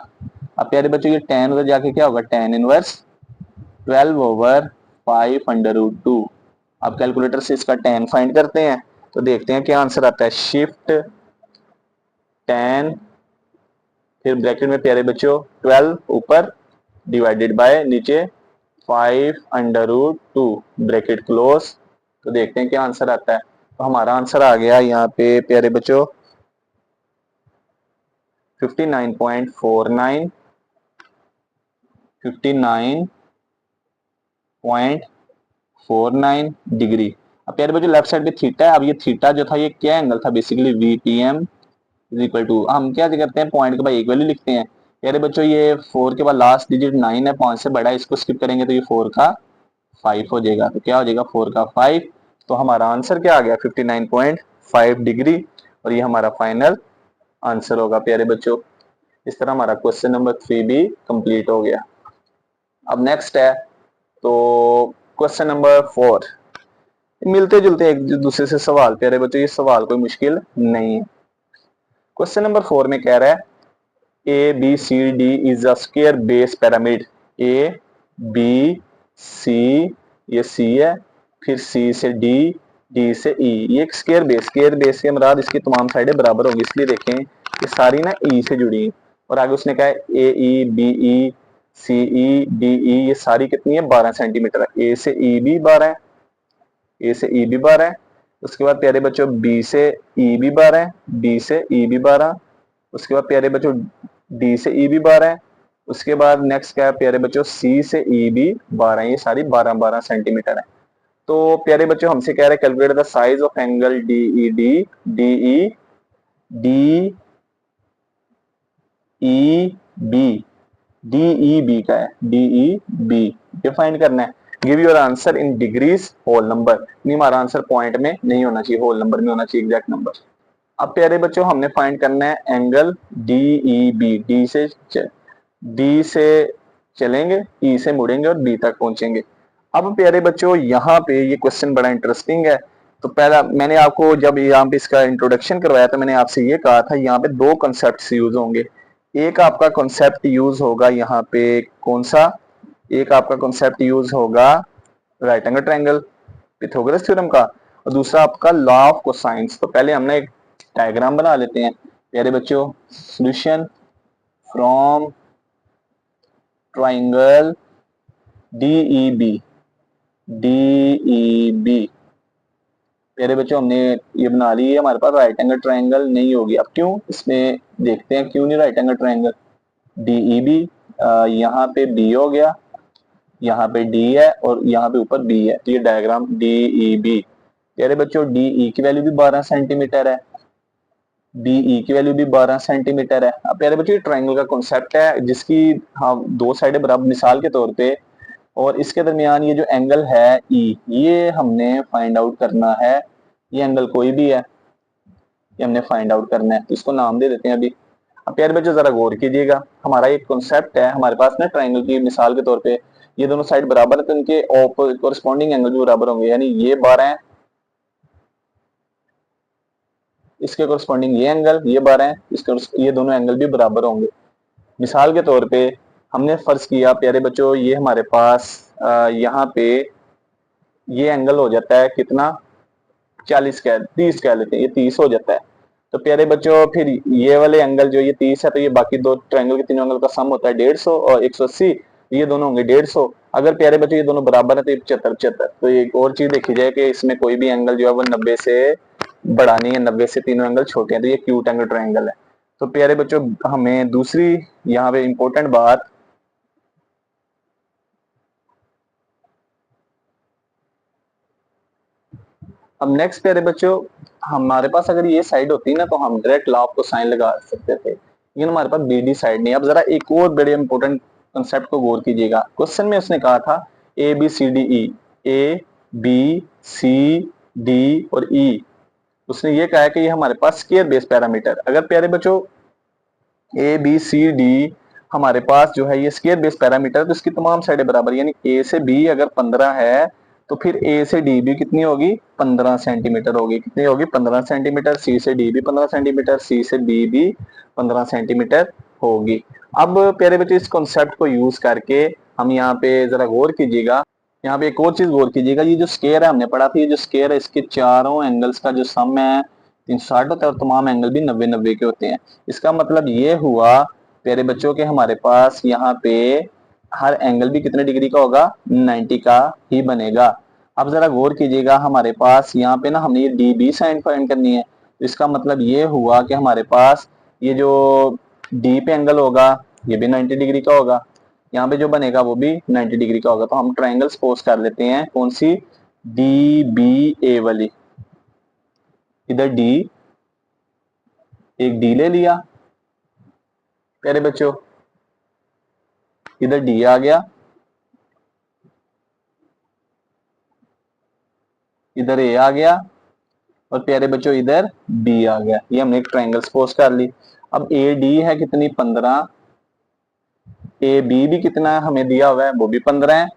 अब प्यारे बच्चों ये tan उधर जाके क्या होगा tan इनवर्स 12/5 √2। अब कैलकुलेटर से इसका tan फाइंड करते हैं, तो देखते हैं क्या आंसर आता है। शिफ्ट tan, फिर ब्रैकेट में प्यारे बच्चों 12 ऊपर डिवाइडेड बाय नीचे 5√2 ब्रैकेट क्लोज। तो देखते हैं क्या आंसर आता है। तो हमारा आंसर आ गया यहाँ पे प्यारे बच्चों 59.49 59.49 डिग्री। अब प्यारे बच्चों लेफ्ट साइड पे थीटा है। अब ये थीटा जो था ये क्या एंगल था, basically VTM is equal to, हम क्या करते हैं पॉइंट के बाद एक वैल्यू लिखते हैं। प्यारे बच्चों ये 4 के बाद लास्ट डिजिट 9 है, 5 से बड़ा है, इसको स्किप करेंगे तो ये 4 का 5 हो जाएगा। तो क्या हो जाएगा 4 का 5। तो हमारा आंसर क्या आ गया 59.5 डिग्री, और ये हमारा फाइनल आंसर होगा प्यारे बच्चों। इस तरह हमारा क्वेश्चन नंबर 3 भी कंप्लीट हो गया। अब नेक्स्ट है तो क्वेश्चन नंबर 4, मिलते जुलते एक दूसरे से सवाल प्यारे बच्चों, ये सवाल कोई मुश्किल नहीं है। क्वेश्चन नंबर 4 में कह रहा है ABCD is a square base pyramid. ABC, ये C है, फिर C से D, D से E, ये एक स्क्वायर बेस के मुराद इसकी तमाम साइडें बराबर होंगी, इसलिए देखें ये सारी ना E से जुड़ी हैं। और आगे उसने कहा है AEBE CEDE, ये सारी कितनी है 12 सेंटीमीटर है। A से E भी 12 है, A से E भी 12 है। उसके बाद प्यारे बच्चों B से E भी 12 है, B से E भी 12। उसके बाद प्यारे बच्चों D से E भी 12 है। उसके बाद नेक्स्ट क्या है प्यारे बच्चों C से E भी 12 है, ये सारी 12-12 सेंटीमीटर है। तो प्यारे बच्चों हमसे कह रहे हैं calculate the size of angle DEB का है, DEB ये फाइंड करना है। Give your answer in degrees whole number, नहीं हमारा आंसर पॉइंट में नहीं होना चाहिए, होल नंबर में होना चाहिए, एग्जैक्ट नंबर। अब प्यारे बच्चों हमने फाइंड करना है एंगल DEB, डी से चलेंगे, ई से मुड़ेंगे और बी तक पहुंचेंगे। अब प्यारे बच्चों यहाँ पे ये क्वेश्चन बड़ा इंटरेस्टिंग है। तो पहला मैंने आपको जब यहाँ पे इसका इंट्रोडक्शन करवाया तो मैंने आपसे ये कहा था यहाँ पे दो कॉन्सेप्ट यूज होंगे। एक आपका कॉन्सेप्ट यूज होगा यहाँ पे कौन सा, एक आपका कॉन्सेप्ट यूज होगा right angle triangle Pythagoras theorem का, और दूसरा आपका लॉ ऑफ कोसाइंस। तो पहले हमने एक डायग्राम बना लेते हैं प्यारे बच्चों। सॉल्यूशन फ्रॉम ट्राइंगल DEB, प्यारे बच्चों हमने ये बना ली है, हमारे पास राइट एंगल ट्रायंगल नहीं होगी। अब क्यों, इसमें देखते हैं क्यों नहीं राइट एंगल ट्रायंगल। DEB, यहाँ पे B हो गया, यहाँ पे D है और यहाँ पे ऊपर B है, तो ये डायग्राम DEB। प्यारे बच्चों DE की वैल्यू भी 12 सेंटीमीटर है, BE की वैल्यू भी 12 सेंटीमीटर है। अब प्यारे बच्चों ट्रायंगल का कॉन्सेप्ट है जिसकी हाँ दो साइडें बराबर, मिसाल के तौर पे, और इसके दरमियान ये जो एंगल है E, ये हमने फाइंड आउट करना है। ये एंगल कोई भी है, ये हमने फाइंड आउट करना है, तो इसको नाम दे देते हैं अभी। अब प्यारे बच्चों जरा गौर कीजिएगा, हमारा एक कॉन्सेप्ट है, हमारे पास ना ट्रायंगल की मिसाल के तौर पे ये दोनों साइड बराबर है, तो इनके कोरिस्पॉन्डिंग एंगल भी बराबर होंगे, यानी ये 12 है, इसके कोरिस्पॉन्डिंग ये एंगल ये 12 है, इसके ये दोनों एंगल भी बराबर होंगे। मिसाल के तौर पे हमने फर्ज किया प्यारे बच्चों ये हमारे पास यहाँ पे ये एंगल हो जाता है कितना 40 कह 30 कह लेते हैं, ये 30 हो जाता है। तो प्यारे बच्चों फिर ये वाले एंगल जो ये 30 है, तो ये बाकी दो ट्रायंगल के तीनों एंगल का सम होता है 150 और 180, ये दोनों होंगे 150। अगर प्यारे बच्चों ये दोनों बराबर है तो ये 75। तो एक और चीज देखी जाए कि इसमें कोई भी एंगल जो है वो 90 से बड़ा नहीं है, 90 से तीनों एंगल छोटे हैं, तो ये क्यूट एंगल ट्रायंगल है। तो प्यारे बच्चों हमें दूसरी यहाँ पे इंपॉर्टेंट बात, अब नेक्स्ट प्यारे बच्चों हमारे पास अगर ये साइड होती ना तो हम डायरेक्ट लॉ ऑफ कोसाइन लगा सकते थे, लेकिन हमारे पास BD साइड नहीं। अब जरा एक और बड़े इंपॉर्टेंट कंसेप्ट को गौर कीजिएगा। क्वेश्चन में उसने कहा था ABCDE, ABCD और E, उसने ये कहा है कि ये हमारे पास स्क्वायर बेस पैरामीटर। अगर प्यारे बच्चों ABCD हमारे पास जो है ये स्क्वायर बेस पैरामीटर, तो इसकी तमाम साइडें बराबर, यानी A से B अगर 15 है तो फिर A से D भी कितनी होगी 15 सेंटीमीटर होगी, कितनी होगी 15 सेंटीमीटर। C से D भी 15 सेंटीमीटर, C से B भी 15 सेंटीमीटर होगी। अब प्यारे बच्चे इस कॉन्सेप्ट को यूज करके हम यहाँ पे जरा गौर कीजिएगा, यहाँ पे एक और चीज गौर कीजिएगा, ये जो स्केयर है हमने पढ़ा था, ये जो स्केयर है इसके चारों एंगल्स का जो सम है 360 होता है और तमाम एंगल भी 90-90 के होते हैं। इसका मतलब ये हुआ प्यारे बच्चों के हमारे पास यहाँ पे हर एंगल भी कितने डिग्री का होगा, 90 का ही बनेगा। अब जरा गौर कीजिएगा, हमारे पास यहाँ पे ना हमने ये डी बी साइन फाइंड करनी है, तो इसका मतलब ये हुआ कि हमारे पास ये जो डी पे एंगल होगा ये भी 90 डिग्री का होगा, यहाँ पे जो बनेगा वो भी 90 डिग्री का होगा। तो हम ट्राइंगल सपोज कर लेते हैं, कौन सी, डी बी ए वाली। इधर डी, एक डी ले लिया प्यारे बच्चों, इधर डी आ गया, इधर ए आ गया और प्यारे बच्चों इधर बी आ गया। ये हमने एक ट्राइंगल सपोज कर ली। अब ए डी है कितनी, 15, ए बी भी कितना हमें दिया हुआ है, वो भी 15 है।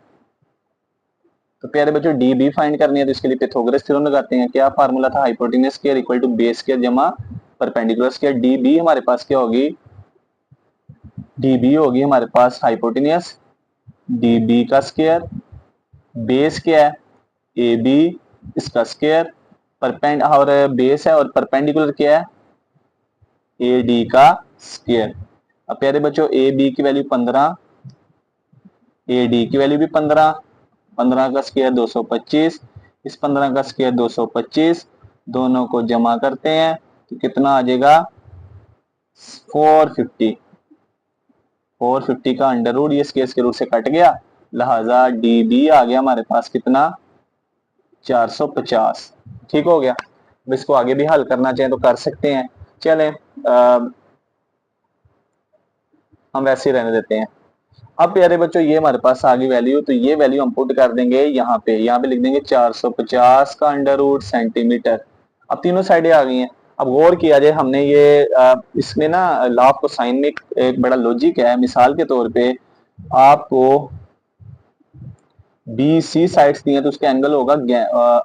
तो प्यारे बच्चों डी बी फाइंड करनी है, तो इसके लिए पिथागोरस थ्योरम लगाते हैं। क्या फार्मूला था, hypotenuse square equal to base square जमा परपेंडिकुलर स्क्वायर। डी बी हमारे पास क्या होगी, डी बी होगी हमारे पास हाइपोटेन्यूस डी बी का स्क्वायर, बेस क्या है ए बी इसका स्क्वायर, परपेंड और बेस है और परपेंडिकुलर क्या है ए डी का स्क्वायर। अब प्यारे बच्चों ए बी की वैल्यू 15, ए डी की वैल्यू भी 15, 15 का स्क्वायर 225, इस 15 का स्क्वायर 225, दोनों को जमा करते हैं तो कितना आ जाएगा 450, 450 का अंडर रूट, ये स्क्वायर के रूट से कट गया, लिहाजा डी बी आ गया हमारे पास कितना 450। ठीक हो गया। अब इसको आगे भी हल करना चाहें तो कर सकते हैं, चलें हम वैसे ही रहने देते हैं। अब प्यारे बच्चों ये हमारे पास आ गई वैल्यू, तो ये वैल्यू हम पुट कर देंगे यहाँ पे, यहाँ पे लिख देंगे 450 का अंडर रूट सेंटीमीटर। अब तीनों साइडें आ गई हैं। अब गौर किया जाए, हमने ये इसमें ना लॉ ऑफ कोसाइन में एक बड़ा लॉजिक है। मिसाल के तौर पे आपको बी सी साइड्स दी हैं तो उसका एंगल होगा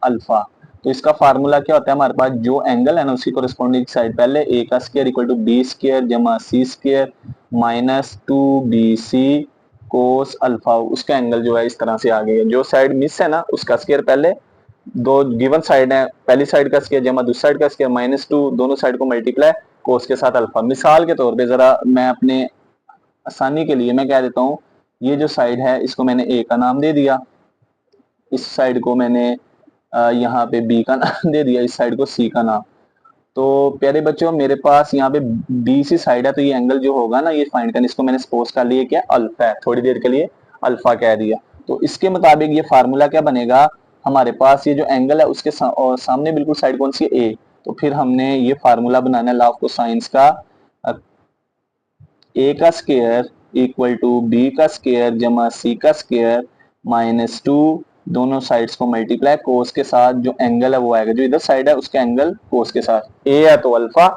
अल्फा। तो इसका फार्मूला क्या होता है, हमारे पास जो एंगल है ना उसकी कोरिस्पोंडिंग साइड पहले ए का square equal to b square जमा c square minus 2bc cos alpha, उसका एंगल जो है इस तरह से आ गई है। जो साइड मिस है ना उसका स्क्वायर पहले, दो गिवन साइड है, पहली साइड का स्क्वायर जमा दूसरी साइड का स्क्वायर -2, दोनों साइड को मल्टीप्लाई कोस के साथ अल्फा। मिसाल के तौर पे जरा मैं अपने आसानी के लिए मैं कह देता हूँ, ये जो साइड है इसको मैंने ए का नाम दे दिया, इस साइड को मैंने यहाँ पे बी का नाम दे दिया, इस साइड को सी का नाम। तो प्यारे बच्चों मेरे पास यहाँ पे बी सी साइड है, तो ये एंगल जो होगा ना ये फाइंड करना, इसको मैंने सपोज कर लिया क्या अल्फा है, थोड़ी देर के लिए अल्फा कह दिया। तो इसके मुताबिक ये फार्मूला क्या बनेगा, हमारे पास ये जो एंगल है उसके और सामने बिल्कुल साइड कौन सी है ए, तो फिर हमने ये फार्मूला बनाना है लॉ ऑफ कोसाइंस का, ए का स्क्वायर इक्वल टू बी का स्क्वायर जमा सी का स्क्वायर -2, दोनों साइड्स को मल्टीप्लाई कोस के साथ, जो एंगल है वो आएगा, जो इधर साइड है उसका एंगल कोस के साथ। ए है तो अल्फा,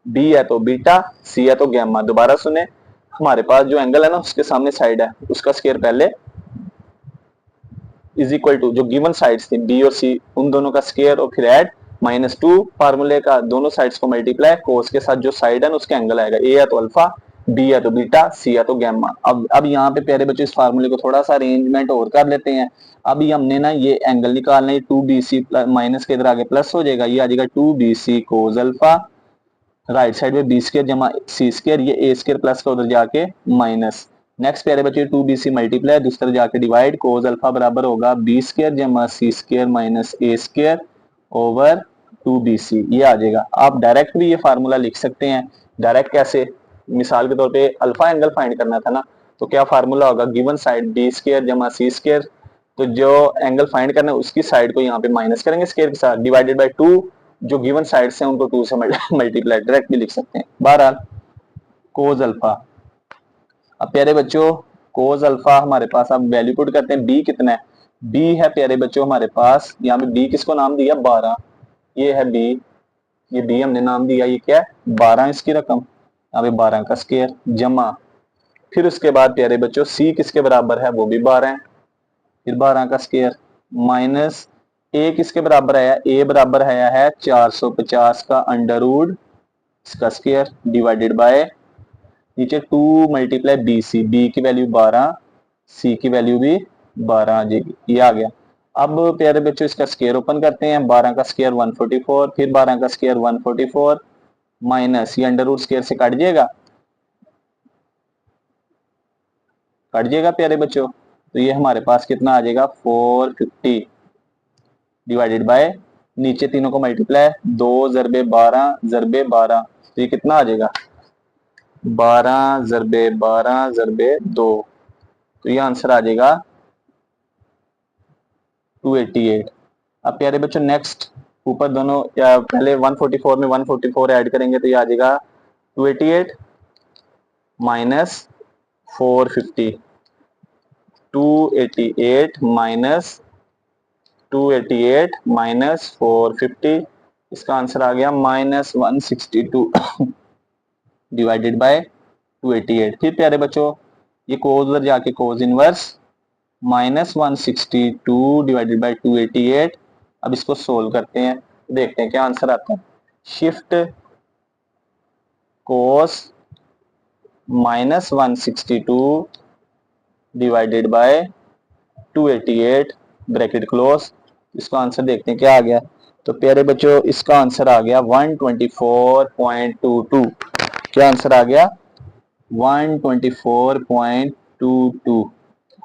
बी है तो बीटा, सी है तो गैमा। दोबारा सुने, हमारे पास जो एंगल है ना उसके सामने साइड है उसका स्क्वायर पहले इज इक्वल टू जो गिवन साइड्स थी बी और सी उन दोनों का स्क्वायर और फिर ऐड -2 फार्मूले का, दोनों साइड्स को मल्टीप्लाई कोस के साथ जो साइड है ना उसका एंगल आएगा। ए है तो अल्फा, बी है तो बीटा, सी है तो गैमा। अब यहाँ पे प्यारे बच्चों इस फार्मूले को थोड़ा सा अरेंजमेंट और कर लेते हैं। अभी हमने ना ये एंगल निकालना है, 2bc माइनस के इधर आगे प्लस हो जाएगा, ये आ जाएगा 2bc cos alpha, right side में बी स्क्वायर जमा सी स्क्वायर, ये ए स्क्वायर प्लस का उधर जाके माइनस। नेक्स्ट प्यारे बच्चे 2bc मल्टीप्लाई दूसरे जाके डिवाइड, कोस अल्फा बराबर होगा बी स्क्वायर जमा सी स्क्वायर माइनस ए स्क्वायर ओवर 2bc, ये आ जाएगा। आप डायरेक्ट भी ये फार्मूला लिख सकते हैं। डायरेक्ट कैसे, मिसाल के तौर पे अल्फा एंगल फाइंड करना था ना, तो क्या फार्मूला होगा, गिवन साइड बी स्क्वायर जमा सी स्क्वायर, तो जो एंगल फाइंड करना है उसकी साइड को यहाँ पे माइनस करेंगे स्क्वायर के साथ, डिवाइडेड बाय 2, जो गिवन साइड्स हैं उनको 2 से मल्टीप्लाई डायरेक्ट भी लिख सकते हैं। बहरहाल कोस अल्फा, अब प्यारे बच्चों कोस अल्फा हमारे पास, अब वैल्यू पुट करते हैं, बी कितना है, बी है प्यारे बच्चों हमारे पास यहाँ पे बी किसको नाम दिया 12, ये है बी, ये बी हमने नाम दिया, ये क्या है 12 इसकी रकम, यहाँ पे 12 का स्क्वायर जमा, फिर उसके बाद प्यारे बच्चों सी किसके बराबर है, वो भी 12 है, फिर 12 का स्क्वायर माइनस ए किसके बराबर है, ए बराबर है 450 का अंडर रूट इसका स्क्वायर डिवाइडेड बाय नीचे 2 मल्टीप्लाई बी सी, बी की वैल्यू 12, सी की वैल्यू भी 12 आ जाएगी, ये आ गया। अब प्यारे बच्चों इसका स्क्वायर ओपन करते हैं, 12 का स्क्वायर 144, फिर 12 का स्क्वायर 144 माइनस ये अंडर रूट स्क्वायर से कट जाएगा, कट जाएगा प्यारे बच्चों। तो ये हमारे पास कितना आ जाएगा 450 डिवाइडेड बाय, नीचे तीनों को मल्टीप्लाई, 2 ज़रबे 12 ज़रबे 12, तो ये कितना आ जाएगा 12 ज़रबे 12 ज़रबे 2, तो ये आंसर आ जाएगा 288। अब प्यारे बच्चों नेक्स्ट ऊपर दोनों, या पहले 144 में 144 ऐड करेंगे तो ये आ जाएगा 288 माइनस 450, 288 माइनस 288 माइनस 450, इसका आंसर आ गया -162 डिवाइडेड बाय 288। फिर प्यारे बच्चों ये कोज उधर जाके कोज इनवर्स -162 डिवाइडेड बाय 288। अब इसको सोल्व करते हैं, देखते हैं क्या आंसर आता है। Shift cos -162 divided by 288 bracket close, इसका आंसर देखते हैं क्या आ गया। तो प्यारे बच्चों इसका आंसर आ गया 124.22, क्या आंसर आ गया 124.22।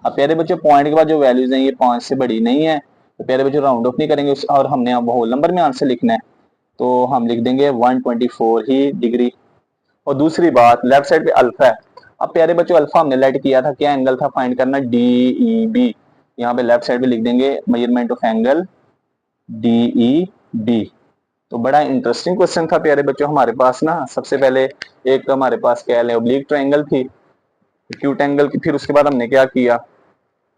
अब प्यारे बच्चों पॉइंट के बाद जो वैल्यूज हैं ये 5 से बड़ी नहीं है, तो प्यारे बच्चों राउंड ऑफ नहीं करेंगे और हमने अब होल नंबर में आंसर लिखना है, तो हम लिख देंगे 124 ही डिग्री। और दूसरी बात लेफ्ट साइड पे अल्फा है। अब प्यारे बच्चों अल्फा हमने लेट किया था, क्या एंगल था फाइंड करना, DEB। यहाँ पे लेफ्ट साइड पे लिख देंगे मेजरमेंट ऑफ एंगल DEB। तो बड़ा इंटरेस्टिंग क्वेश्चन था प्यारे बच्चों हमारे पास ना। सबसे पहले एक तो हमारे पास क्या है ओब्लिक ट्रायंगल थी, एक्यूट एंगल की, फिर उसके बाद हमने क्या किया,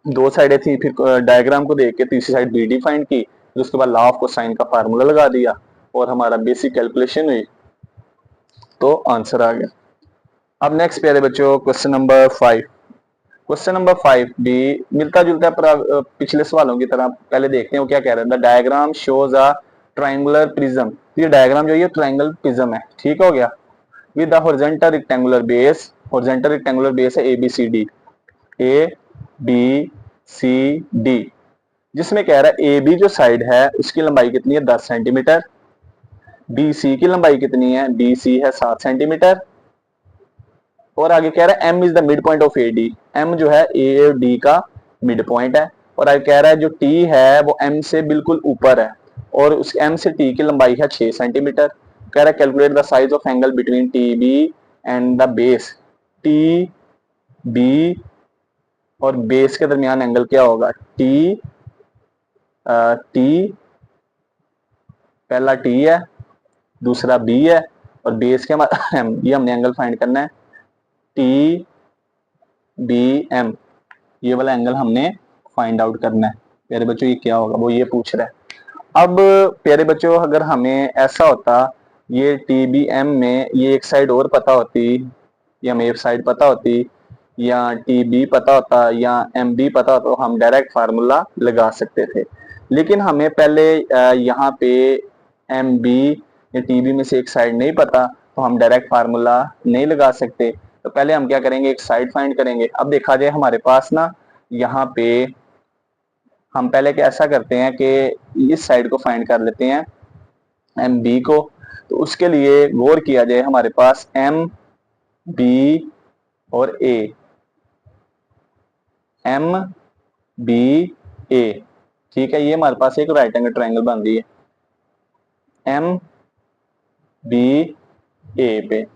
दो साइडें थी, फिर डायग्राम को देख के तीसरी साइड बी डिफाइन की, फिर उसके बाद लॉ ऑफ कोसाइन का फार्मूला लगा दिया और हमारा बेसिक कैलकुलेशन हुई, तो आंसर आ गया। अब नेक्स्ट प्यारे बच्चों क्वेश्चन नंबर 5। क्वेश्चन नंबर 5 भी मिलता जुलता है पर पिछले सवालों की तरह। पहले देखते हैं वो क्या कह रहा है। The diagram shows a triangular prism, ये डायग्राम जो है ट्रायंगल प्रिज्म है, ठीक हो गया, with the horizontal rectangular base, horizontal rectangular base है ABCD, ABCD, जिसमें कह रहा है AB जो साइड है उसकी लंबाई कितनी है 10 सेंटीमीटर, BC की लंबाई कितनी है, BC है 7 सेंटीमीटर, और आगे कह रहा है M is the mid point of AD, M जो है A और D का मिड पॉइंट है, और आगे कह रहा है जो T है वो M से बिल्कुल ऊपर है, और उस M से T की लंबाई है 6 सेंटीमीटर। कह रहा है calculate the size of angle between TB and the base, TB और बेस के दरमियान एंगल क्या होगा, T पहला T है, दूसरा B है, और बेस के हमारा M, ये हमने एंगल फाइंड करना है, TBM, ये वाला एंगल हमने फाइंड आउट करना है। प्यारे बच्चों ये क्या होगा वो ये पूछ रहा है। अब प्यारे बच्चों अगर हमें ऐसा होता, ये TBM में ये एक साइड और पता होती, या हमें एक साइड पता होती, या TB पता होता, या MB पता होता, तो हम डायरेक्ट फार्मूला लगा सकते थे। लेकिन हमें पहले यहाँ पे MB या TB में से एक साइड नहीं पता, तो हम डायरेक्ट फार्मूला नहीं लगा सकते। तो पहले हम क्या करेंगे, एक साइड फाइंड करेंगे। अब देखा जाए हमारे पास ना यहाँ पे हम पहले कैसा करते हैं कि इस साइड को फाइंड कर लेते हैं MB को। तो उसके लिए गौर किया जाए, हमारे पास MB और A, MBA, ठीक है, ये हमारे पास एक राइट एंगल ट्रायंगल बन रही है MBA पे,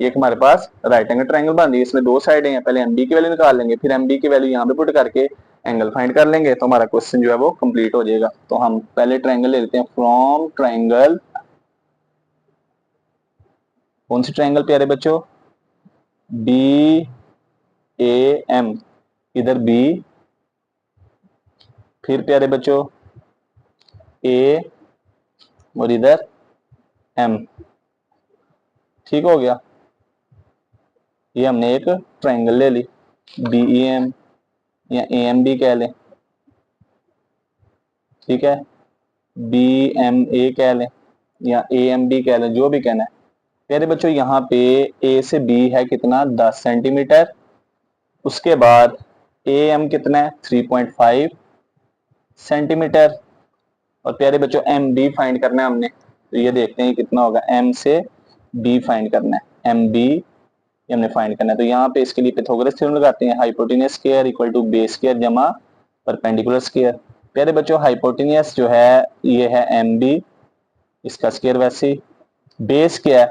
एक हमारे पास राइट एंगल ट्रायंगल बन रही है, इसमें दो साइडें हैं। पहले MB की वैल्यू निकाल लेंगे, फिर MB की वैल्यू यहाँ पे पुट करके एंगल फाइंड कर लेंगे, तो हमारा क्वेश्चन जो है वो कंप्लीट हो जाएगा। तो हम पहले ट्रायंगल ले लेते हैं, फ्रॉम ट्रायंगल, कौन सी ट्रायंगल प्यारे बच्चों, BAM, इधर B, फिर प्यारे बच्चों A और इधर M, ठीक हो गया। ये हमने एक ट्रायंगल ले ली, BEM या AMB कह लें, ठीक है, BMA कह लें या AMB कह लें, जो भी कहना है। प्यारे बच्चों यहाँ पे A से B है कितना 10 सेंटीमीटर, उसके बाद ए एम कितना है 3.5 सेंटीमीटर। और प्यारे बच्चों एम बी फाइंड करना है हमने, तो ये देखते हैं कितना होगा। एम से बी फाइंड करना है, एम बी हमने फाइंड करना है। तो यहाँ पे इसके लिए पिथागोरस थ्योरम लगाते हैं, hypotenuse square equal to base square जमा परपेंडिकुलर स्क्वायर। प्यारे बच्चों हाइपोटेन्यूस जो है ये है एम बी, इसका स्क्वायर वैसे ही, बेस क्या है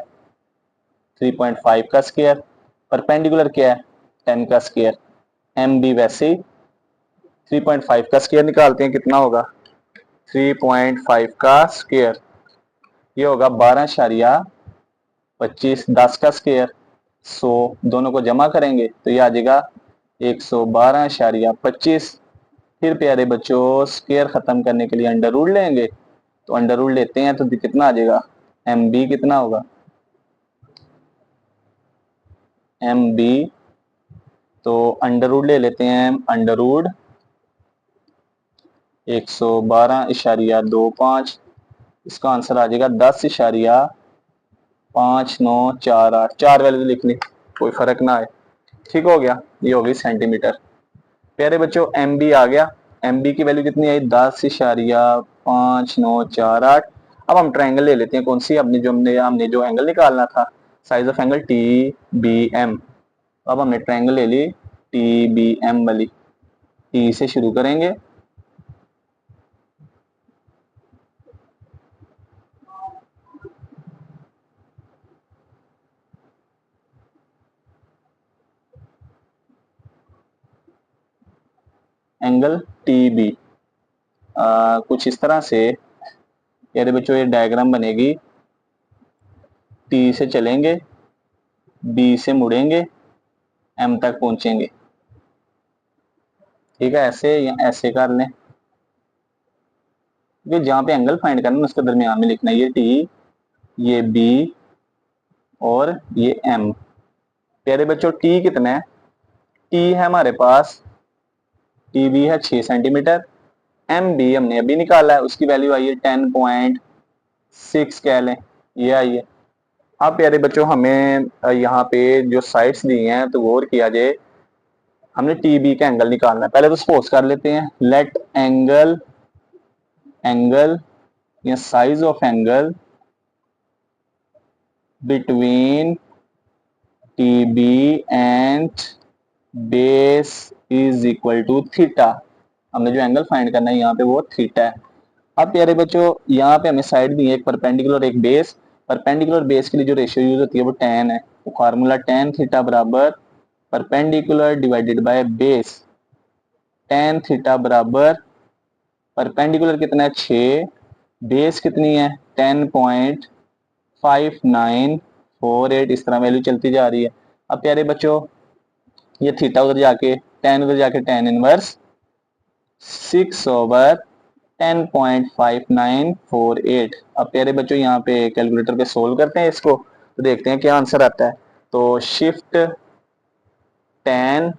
3.5 का स्क्वायर, परपेंडिकुलर क्या है 10 का स्क्वायर, एम बी वैसे ही 3.5 का स्क्वायर निकालते हैं कितना होगा 3.5 का स्क्वायर, ये होगा 12.25, 10 का स्क्वायर 100, दोनों को जमा करेंगे तो ये आ जाएगा 112.25। फिर प्यारे बच्चों स्क्वायर खत्म करने के लिए अंडर रूट लेंगे, तो अंडर रूट लेते हैं तो कितना आ जाएगा एम बी कितना होगा एम बी, तो अंडर रूट ले लेते हैं, अंडर रूट 112.25, इसका आंसर आ जाएगा 10.5948, चार वैल्यू लिख ली कोई फर्क ना आए, ठीक हो गया। ये होगी सेंटीमीटर। प्यारे बच्चों एम बी आ गया, एम बी की वैल्यू कितनी आई 10.5948। अब हम ट्रायंगल ले लेते हैं, कौन सी अपनी जो हमने जो एंगल निकालना था, size of angle T B M. अब हमने ट्रायंगल ले ली टी बी एम वाली, टी से शुरू करेंगे, एंगल टी बी कुछ इस तरह से यार बच्चों ये डायग्राम बनेगी, टी से चलेंगे, बी से मुड़ेंगे, एम तक पहुंचेंगे, ठीक है। ऐसे या ऐसे कर लें, क्योंकि जहां पे एंगल फाइंड करना है उसके दरमियान में लिखना है, ये टी, ये बी और ये एम। प्यारे बच्चों टी कितना है, टी है हमारे पास, टी बी है 6 सेंटीमीटर, एम बी हमने अभी निकाला है, उसकी वैल्यू आई है 10.6 कह लें, ये आई है। अब प्यारे बच्चों हमें यहाँ पे जो साइड्स दी हैं तो गौर किया जाए, हमने टी बी का एंगल निकालना है। पहले तो सपोज कर लेते हैं, लेट एंगल या size of angle between T B and base is equal to theta. हमने जो एंगल फाइंड करना है यहाँ पे वो थीटा है। अब प्यारे बच्चों यहाँ पे हमें साइड दी है, एक परपेंडिकुलर एक बेस, परपेंडिकुलर बेस के लिए जो रेशियो यूज होती है वो tan है, तो फार्मूला tan थीटा बराबर perpendicular divided by base, tan theta बराबर परपेंडिकुलर कितना है 6, बेस कितनी है 10.5948, इस तरह वैल्यू चलती जा रही है। अब प्यारे बच्चों ये थीटा उधर जाके tan उधर जाके tan इनवर्स 6/10.5948। अब प्यारे बच्चों यहाँ पे कैलकुलेटर पे सोल्व करते हैं इसको, तो देखते हैं क्या आंसर आता है। तो shift tan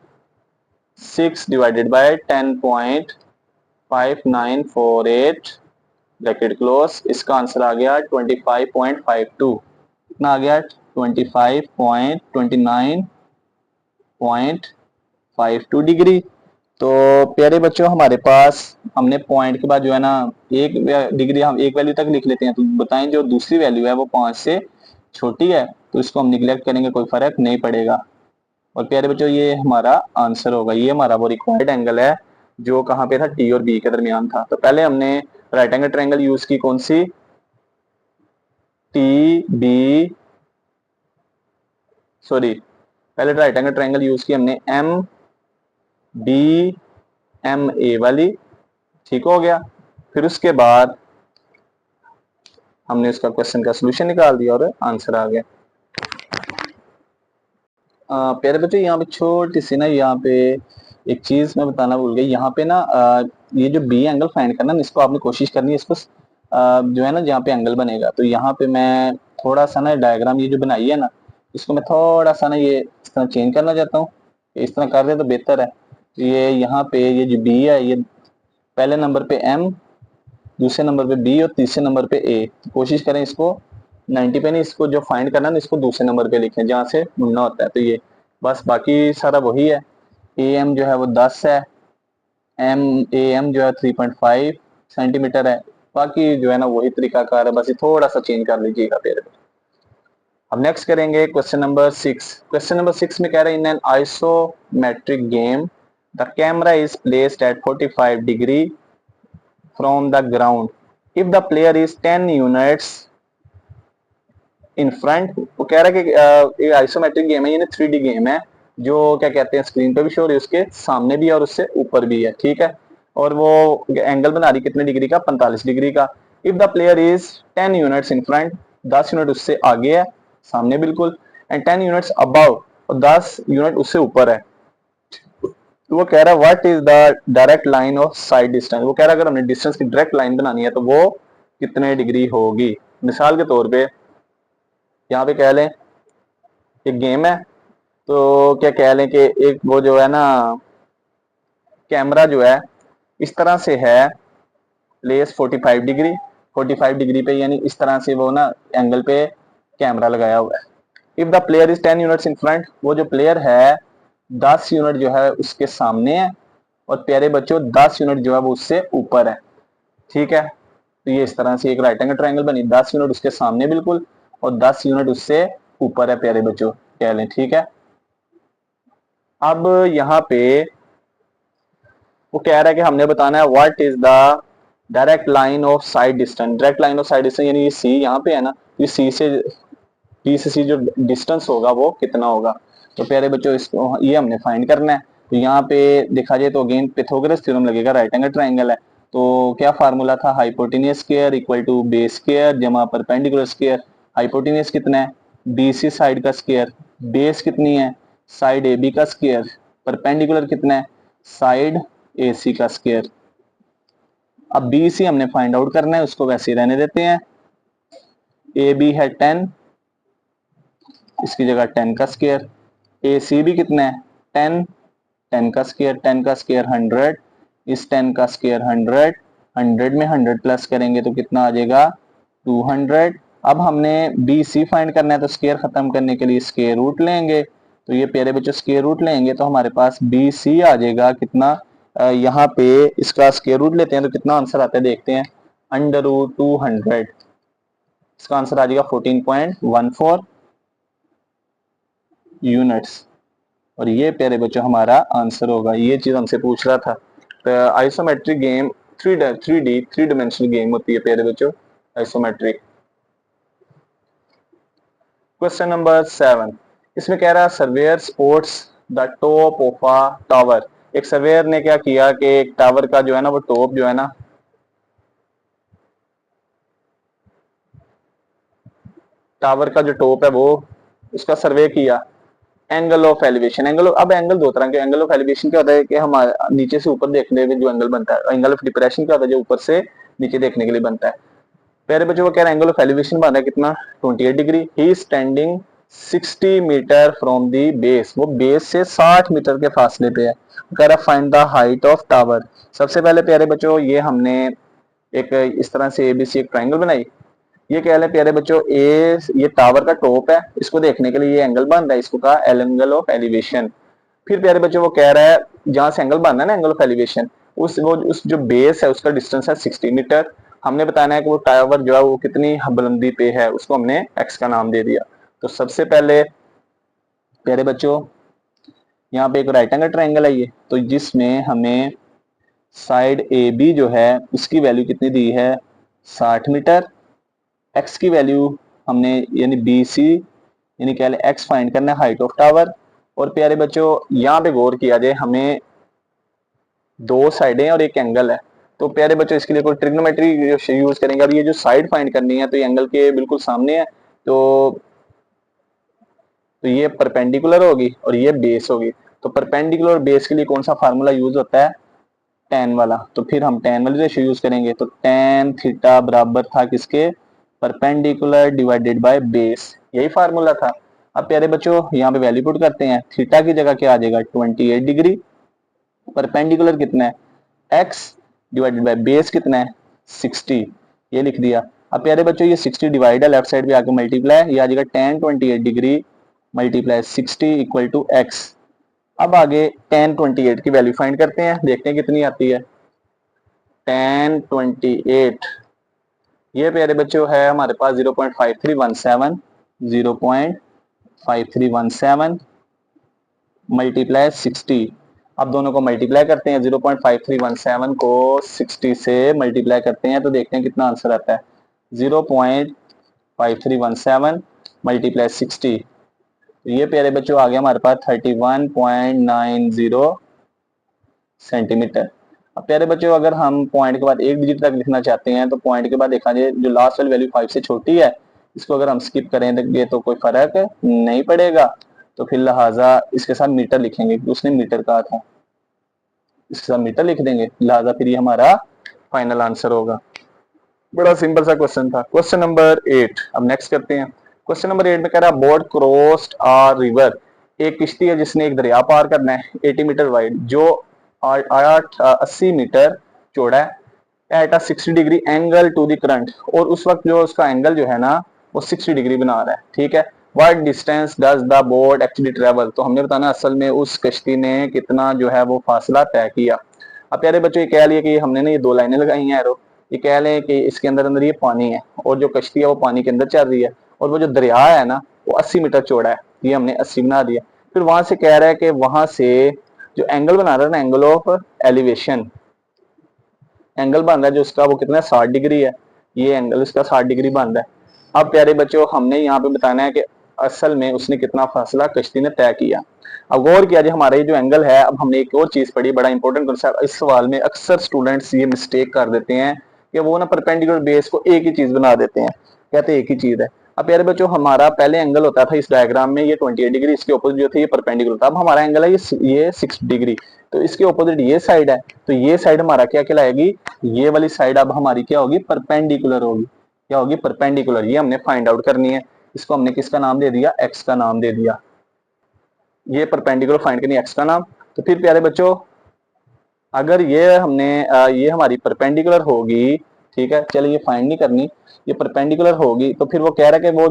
6 divided by 10.5948 bracket close, इसका आंसर आ गया 25.52, कितना आ गया 25.29.52 डिग्री। तो प्यारे बच्चों हमारे पास हमने पॉइंट के बाद जो है ना एक डिग्री हम एक वैल्यू तक लिख लेते हैं, तो बताएं जो दूसरी वैल्यू है वो 5 से छोटी है तो इसको हम निगलेक्ट करेंगे, कोई फर्क नहीं पड़ेगा। और प्यारे बच्चों ये हमारा आंसर होगा, ये हमारा वो रिक्वायर्ड एंगल है जो कहाँ पे था टी और बी के दरमियान था। तो पहले हमने राइट एंगल ट्रायंगल यूज की, कौन सी टी बी सॉरी पहले राइट एंगल ट्रायंगल यूज की हमने एम बी एम ए वाली, ठीक हो गया। फिर उसके बाद हमने उसका क्वेश्चन का सोल्यूशन निकाल दिया और आंसर आ गया। प्यारे बच्चों यहाँ पे छोटी सी ना यहाँ पे एक चीज मैं बताना भूल गई, यहाँ पे ना ये जो बी एंगल फाइंड करना है इसको आपने कोशिश करनी है, इसको जो है ना जहाँ पे एंगल बनेगा, तो यहाँ पे मैं थोड़ा सा ना डायग्राम ये जो बनाई है ना इसको मैं थोड़ा सा ना ये इस तरह चेंज करना चाहता हूँ, इस तरह कर दे तो बेहतर है। तो ये यहाँ पे ये जो बी है ये पहले नंबर पे एम, दूसरे नंबर पे बी और तीसरे नंबर पे ए। तो कोशिश करें इसको 90 पे नहीं, इसको जो फाइंड करना है इसको दूसरे नंबर पे लिखें जहाँ से मुड़ना होता है, तो ये बस बाकी सारा वही है। AM जो है वो 10 है, AM जो है 3.5 सेंटीमीटर है। बाकी जो है ना वही तरीकाकार है, बस ये थोड़ा सा चेंज कर लीजिएगा फिर। अब नेक्स्ट करेंगे क्वेश्चन नंबर 6। क्वेश्चन नंबर 6 में कह रहे हैं in an isometric game the camera is placed at 45 degree from the ground if the player is 10 units in front. वो कह रहा है कि ये आइसोमेट्रिक गेम है, यानी 3D गेम है, जो क्या कहते हैं स्क्रीन पे भी शो हो रही है, उसके सामने भी है और उससे ऊपर भी है, ठीक है। और वो एंगल बना रही कितने डिग्री का, 45 डिग्री का। If the player is 10 units in front, 10 unit उससे आगे है, सामने बिल्कुल, एंड 10 यूनिट्स अबव, और 10 यूनिट उससे ऊपर है। तो वो कह रहा है what is the direct line of side distance. वो कह रहा है अगर हमने डिस्टेंस की डायरेक्ट लाइन बनानी है तो वो कितने डिग्री होगी। मिसाल के तौर पे यहाँ पे कह लें एक गेम है, तो क्या कह लें कि एक वो जो है ना कैमरा जो है इस तरह से है प्लेस 45 डिग्री, 45 डिग्री पे, यानी इस तरह से वो ना एंगल पे कैमरा लगाया हुआ है। If the player is 10 units in front, वो जो प्लेयर है 10 यूनिट जो है उसके सामने है, और प्यारे बच्चों 10 यूनिट जो है वो उससे ऊपर है, ठीक है। तो ये इस तरह से एक राइट एंगल ट्रायंगल बनी, 10 यूनिट उसके सामने बिल्कुल और 10 यूनिट उससे ऊपर है प्यारे बच्चों, कह लें, ठीक है। अब यहाँ पे वो कह रहा है कि हमने बताना है what is the direct line of side distance. Direct line of side distance यानी ये सी यहाँ पे है ना, ये सी से बी से सी जो डिस्टेंस होगा वो कितना होगा। तो प्यारे बच्चों इसको ये हमने फाइंड करना है। तो यहाँ पे देखा जाए तो अगेन पिथागोरस थ्योरम लगेगा, राइट एंगल ट्राइंगल है। तो क्या फार्मूला था, hypotenuse square equal to base square जमा परपेंडिकुलर स्क्वायर। हाइपोटेनियस कितना है, बीसी साइड का स्क्वायर, बेस कितनी है, साइड ए बी का स्क्वायर, परपेंडिकुलर कितना है, साइड ए सी का स्क्वायर। अब बी सी हमने फाइंड आउट करना है, उसको वैसे ही रहने देते हैं। ए बी है 10, इसकी जगह 10 का स्क्वायर। ए सी भी कितना है 10, 10 का स्क्वायर, 10 का स्क्वायर 100, इस 10 का स्क्वायर 100, 100 में 100 प्लस करेंगे तो कितना आ जाएगा 200। अब हमने बी सी फाइंड करना है, तो स्क्वायर खत्म करने के लिए स्क्वायर रूट लेंगे। तो ये प्यारे बच्चों स्क्वायर रूट लेंगे तो हमारे पास बी सी आ जाएगा कितना, यहाँ पे इसका स्क्वायर रूट लेते हैं तो कितना आंसर आता है देखते हैं, अंडर रूट 200। इसका आंसर आ जाएगा 14.14 यूनिट्स। और ये प्यारे बच्चों हमारा आंसर होगा, ये चीज हमसे पूछ रहा था। तो isometric game three dimensional game होती है प्यारे बच्चों, आइसोमेट्रिक। क्वेश्चन नंबर 7, इसमें कह रहा है surveyor spots the top of a tower. एक सर्वेयर ने क्या किया कि एक टावर का जो है ना वो टॉप जो है ना, टावर का जो टॉप है वो उसका सर्वे किया। एंगल ऑफ एलिवेशन, अब एंगल दो तरह के, एंगल ऑफ एलिवेशन क्या होता है कि हमारे नीचे से ऊपर देखने में जो एंगल बनता है, एंगल ऑफ डिप्रेशन क्या होता है जो ऊपर से नीचे देखने के लिए बनता है। पहले बच्चों को कह रहा है एंगल ऑफ एलिवेशन बना है कितना 28 degree. He standing 60 metre from the base, वो बेस से 60 मीटर के फासले पे है। कह रहा find the height of tower. सबसे पहले प्यारे बच्चों ये हमने एक इस तरह से एबीसी एक ट्राइंगल बनाई। ये कह रहे प्यारे बच्चों ए ये टावर का टॉप है, इसको देखने के लिए ये एंगल बन रहा है, इसको कहा एंगल ऑफ एलिवेशन। फिर प्यारे बच्चों वो कह रहा है जहां से एंगल बनना है ना एंगल ऑफ एलिवेशन, उस जो बेस है उसका डिस्टेंस है 60 मीटर। हमने बताना है कि वो टावर जो है वो कितनी बुलंदी पे है, उसको हमने एक्स का नाम दे दिया। तो सबसे पहले प्यारे बच्चों यहाँ पे एक राइट एंगल ट्राइंगल है ये, तो जिसमें हमें साइड ए बी जो है उसकी वैल्यू कितनी दी है 60 मीटर। एक्स की वैल्यू हमने यानी बी सी यानी क्या एक्स फाइंड करना है, हाइट ऑफ टावर। और प्यारे बच्चों यहाँ पे गौर किया जाए, हमें दो साइडें और एक एंगल है। तो प्यारे बच्चों इसके लिए कोई ट्रिग्नोमेट्री यूज करेंगे। अब ये जो साइड फाइंड करनी है तो ये एंगल के बिल्कुल सामने है, तो ये परपेंडिकुलर होगी और ये बेस होगी। तो परपेंडिकुलर और बेस के लिए कौन सा फार्मूला यूज होता है, टेन वाला। तो फिर हम टेन वाली रेशियो यूज करेंगे। तो टेन थीटा बराबर था किसके, परपेंडिकुलर डिवाइडेड बाय बेस, यही फार्मूला था। अब प्यारे बच्चों यहाँ पे वैल्यू पुट करते हैं, थीटा की जगह क्या आ जाएगा 28 डिग्री, परपेंडिकुलर कितना है x डिवाइडेड बाय बेस कितना है 60, ये लिख दिया। अब प्यारे बच्चों ये 60 डिवाइड है, लेफ्ट साइड पे आके मल्टीप्लाई, ये आ जाएगा tan 28 degree multiply 60 equal to x। अब आगे tan 28 की वैल्यू फाइंड करते हैं, देखते हैं कितनी आती है। tan 28 ये प्यारे बच्चों है हमारे पास 0.5317, 0.5317 मल्टीप्लाई 60। अब दोनों को मल्टीप्लाई करते हैं, 0.5317 को 60 से मल्टीप्लाई करते हैं तो देखते हैं कितना आंसर आता है। 0.5317 मल्टीप्लाई 60, ये प्यारे बच्चों आ गया हमारे पास 31.90 सेंटीमीटर। अब प्यारे बच्चों अगर हम पॉइंट के बाद एक डिजिट तक लिखना चाहते हैं तो पॉइंट के बाद देखा जाए जो लास्ट वाली वैल्यू 5 से छोटी है, इसको अगर हम स्किप करेंगे तो कोई फर्क नहीं पड़ेगा, तो फिर लिहाजा इसके साथ मीटर लिखेंगे, उसने मीटर कहा था, इसके साथ मीटर लिख देंगे, लिहाजा फिर ये हमारा फाइनल आंसर होगा। बड़ा सिंपल सा क्वेश्चन था। क्वेश्चन नंबर 8 अब नेक्स्ट करते हैं। क्वेश्चन नंबर 8 में कह रहा है बोट क्रॉस्ड आ रिवर, एक किश्ती है जिसने एक दरिया पार करना है 80 मीटर वाइड, जो 80 मीटर चौड़ा है, at a 60 degree angle to the current, और उस वक्त जो उसका एंगल जो है ना वो 60 डिग्री बना रहा है, ठीक है। What distance does the boat actually travel, तो हमने बताना असल में उस कश्ती ने कितना जो है वो फासला तय किया। अब प्यारे बच्चों ये कह लिए कि हमने ना ये दो लाइनें लगाई हैं एरो, ये कह लें कि इसके अंदर अंदर ये पानी है और जो कश्ती है वो पानी के अंदर चल रही है, और वो जो दरिया है ना वो 80 मीटर चौड़ा है, ये हमने 80 बना दिया। फिर वहां से कह रहा है कि वहां से जो एंगल बना रहा है ना, एंगल ऑफ एलिवेशन, एंगल बन रहा है जो उसका वो कितना 60 डिग्री है, ये एंगल इसका 60 डिग्री बन रहा है। अब प्यारे बच्चों हमने यहाँ पे बताना है कि असल में उसने कितना फासला कश्ती ने तय किया। अब गौर किया जाए हमारा ये जो एंगल है, अब हमने एक और चीज पढ़ी, बड़ा इंपॉर्टेंट कंसेप्ट, इस सवाल में अक्सर स्टूडेंट्स ये मिस्टेक कर देते हैं कि वो ना परपेंडिकुलर बेस को एक ही चीज बना देते हैं, कहते हैं एक ही चीज है। अब प्यारे बच्चों हमारा पहले एंगल होता था इस डायग्राम में ये 28 डिग्री, इसके अपोजिट जो थी ये परपेंडिकुलर था। अब हमारा एंगल है ये 6 डिग्री, तो इसके अपोजिट ये साइड है, तो ये साइड हमारा क्या कहलाएगी, ये वाली साइड अब हमारी क्या होगी, परपेंडिकुलर होगी, क्या होगी, परपेंडिकुलर। ये हमने फाइंड आउट करनी है, इसको हमने किसका नाम दे दिया, एक्स का नाम दे दिया, ये परपेंडिकुलर फाइंड करनी है एक्स का नाम। तो फिर प्यारे बच्चों अगर ये हमने ये हमारी परपेंडिकुलर होगी, ठीक है, चलिए ये फाइंड नहीं करनी, ये परपेंडिकुलर होगी, तो फिर वो कह रहा है कि वो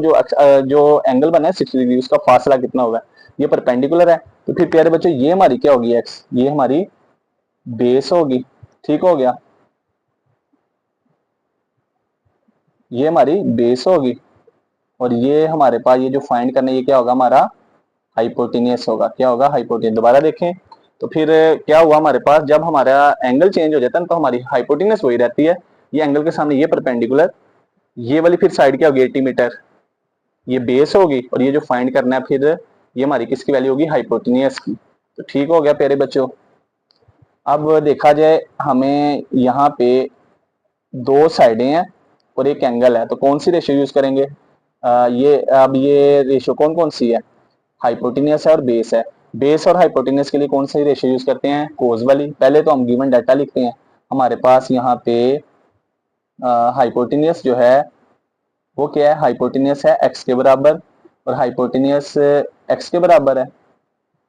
जो एंगल बना है 60 डिग्री उसका फासला कितना होगा, ये परपेंडिकुलर है, तो फिर प्यारे बच्चों ये हमारी क्या होगी, एक्स, ये हमारी बेस होगी, ठीक हो गया, ये हमारी बेस होगी, और ये हमारे पास ये जो फाइंड करना है ये क्या होगा, हमारा हाइपोटेनियस होगा, क्या होगा, हाइपोटेनियस। दोबारा देखें तो फिर क्या हुआ हमारे पास, जब हमारा एंगल चेंज हो जाता है तो हमारी हाइपोटेनियस वही रहती है, ये एंगल के सामने ये परपेंडिकुलर, ये वाली फिर साइड क्या होगी 80 मीटर, ये बेस होगी, और ये जो फाइंड करना है फिर ये हमारी किसकी वैल्यू होगी, हाइपोटेनियस की। तो ठीक हो गया प्यारे बच्चों। अब देखा जाए हमें यहाँ पे दो साइडें हैं और एक एंगल है, तो कौन सी रेशियो यूज करेंगे, ये अब ये रेशियो कौन कौन सी है, हाइपोटेनियस है और बेस है। बेस और हाइपोटेनियस के लिए कौन सी रेशियो यूज करते हैं, कोस वाली। पहले तो हम गिवन डाटा लिखते हैं, हमारे पास यहाँ पे हाइपोटेनियस जो है वो क्या है, हाइपोटेनियस है एक्स के बराबर, और हाइपोटेनियस एक्स के बराबर है,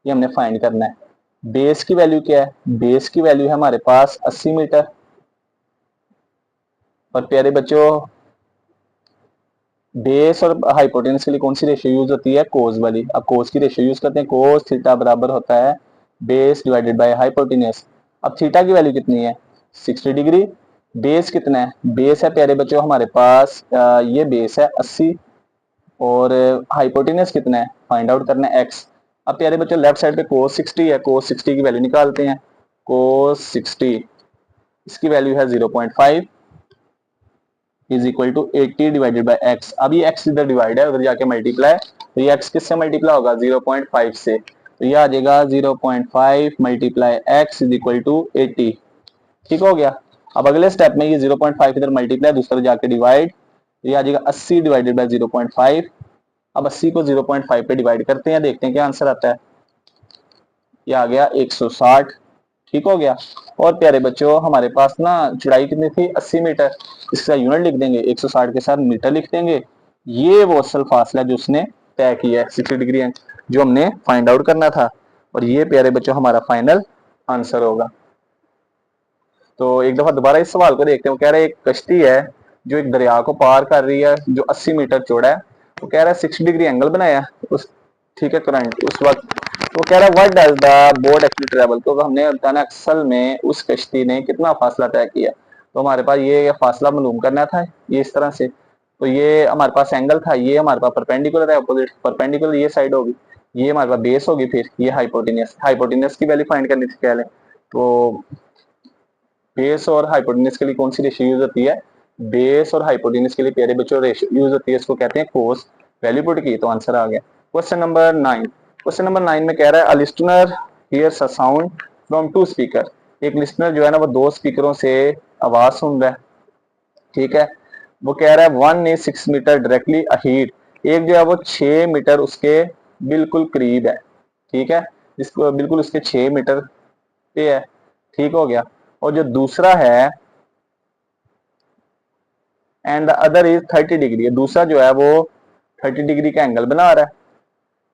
ये हमने फाइंड करना है। बेस की वैल्यू क्या है, बेस की वैल्यू है हमारे पास 80 मीटर, और प्यारे बच्चों बेस और हाइपोटेनस के लिए कौन सी रेशियो यूज होती है, कोस वाली। अब कोस की रेशियो यूज करते हैं, कोस थीटा बराबर होता है बेस डिवाइडेड बाय हाइपोटेनस। अब थीटा की वैल्यू कितनी है, 60 डिग्री। बेस कितना है, बेस है प्यारे बच्चों हमारे पास ये बेस है 80, और हाइपोटेनस कितना है, फाइंड आउट करना है एक्स। अब प्यारे बच्चों लेफ्ट साइड पे कोस 60 है, कोस 60 की वैल्यू निकालते हैं, कोस 60 इसकी वैल्यू है 0.5 is equal to 80 divided by x. अब ये एक्स इधर डिवाइड है, उधर जाके मल्टीप्लाई, तो ये एक्स किससे मल्टीप्लाई होगा, 0.5 से, तो ये आ जाएगा 0.5 multiply x is equal to 80, ठीक हो गया। अब अगले स्टेप में ये 0.5 इधर मल्टीप्लाई, दूसरे जाके डिवाइड, ये आ जाएगा 80 डिवाइडेड बाई 0.5। अब 80 को 0.5 पे डिवाइड करते हैं, देखते हैं क्या आंसर आता है, ये आ गया 160, ठीक हो गया। और प्यारे बच्चों हमारे पास ना चौड़ाई कितनी थी, 80 मीटर, इसका यूनिट लिख देंगे 160 के साथ मीटर लिख देंगे, ये वो असल फासला जो उसने तय किया है 60 डिग्री जो हमने फाइंड आउट करना था, और ये प्यारे बच्चों हमारा फाइनल आंसर होगा। तो एक दफा दोबारा इस सवाल को देखते हैं, वो कह रहा है एक कश्ती है जो एक दरिया को पार कर रही है जो 80 मीटर चौड़ा है, वो कह रहा है 60 डिग्री एंगल बनाया उस, ठीक है, करंट उस वक्त वो कह रहा है what does the boat actually travel, तो हमने बताना असल में उस कश्ती ने कितना फासला तय किया। तो हमारे पास ये फासला मालूम करना था, ये इस तरह से। तो ये हमारे पास एंगल था, ये हमारे पास परपेंडिकुलर है, अपोजिट परपेंडिकुलर ये साइड होगी, ये हमारे पास बेस होगी, फिर ये हाइपोटेनियस, हाइपोटेनियस की वैल्यू फाइंड करनी थी पहले। तो बेस और हाइपोटेनियस के लिए कौन सी रेशियो यूज होती है, बेस और हाइपोटेनियस के लिए प्यारे बच्चों रेशियो यूज होती है, इसको कहते हैं कोस। वैल्यू पुट की तो आंसर आ गया। क्वेश्चन नंबर 9, क्वेश्चन नंबर 9 में कह रहा है a listener hears a sound from two speaker, एक लिस्टनर जो है ना वो दो स्पीकरों से आवाज सुन रहा है, ठीक है। वो कह रहा है 1 is 6 मीटर डायरेक्टली अहीड, एक जो है वो 6 मीटर उसके बिल्कुल करीब है, ठीक है, जिसको बिल्कुल उसके 6 मीटर पे है, ठीक हो गया। और जो दूसरा है and the other is 30 degree, दूसरा जो है वो 30 डिग्री का एंगल बना रहा है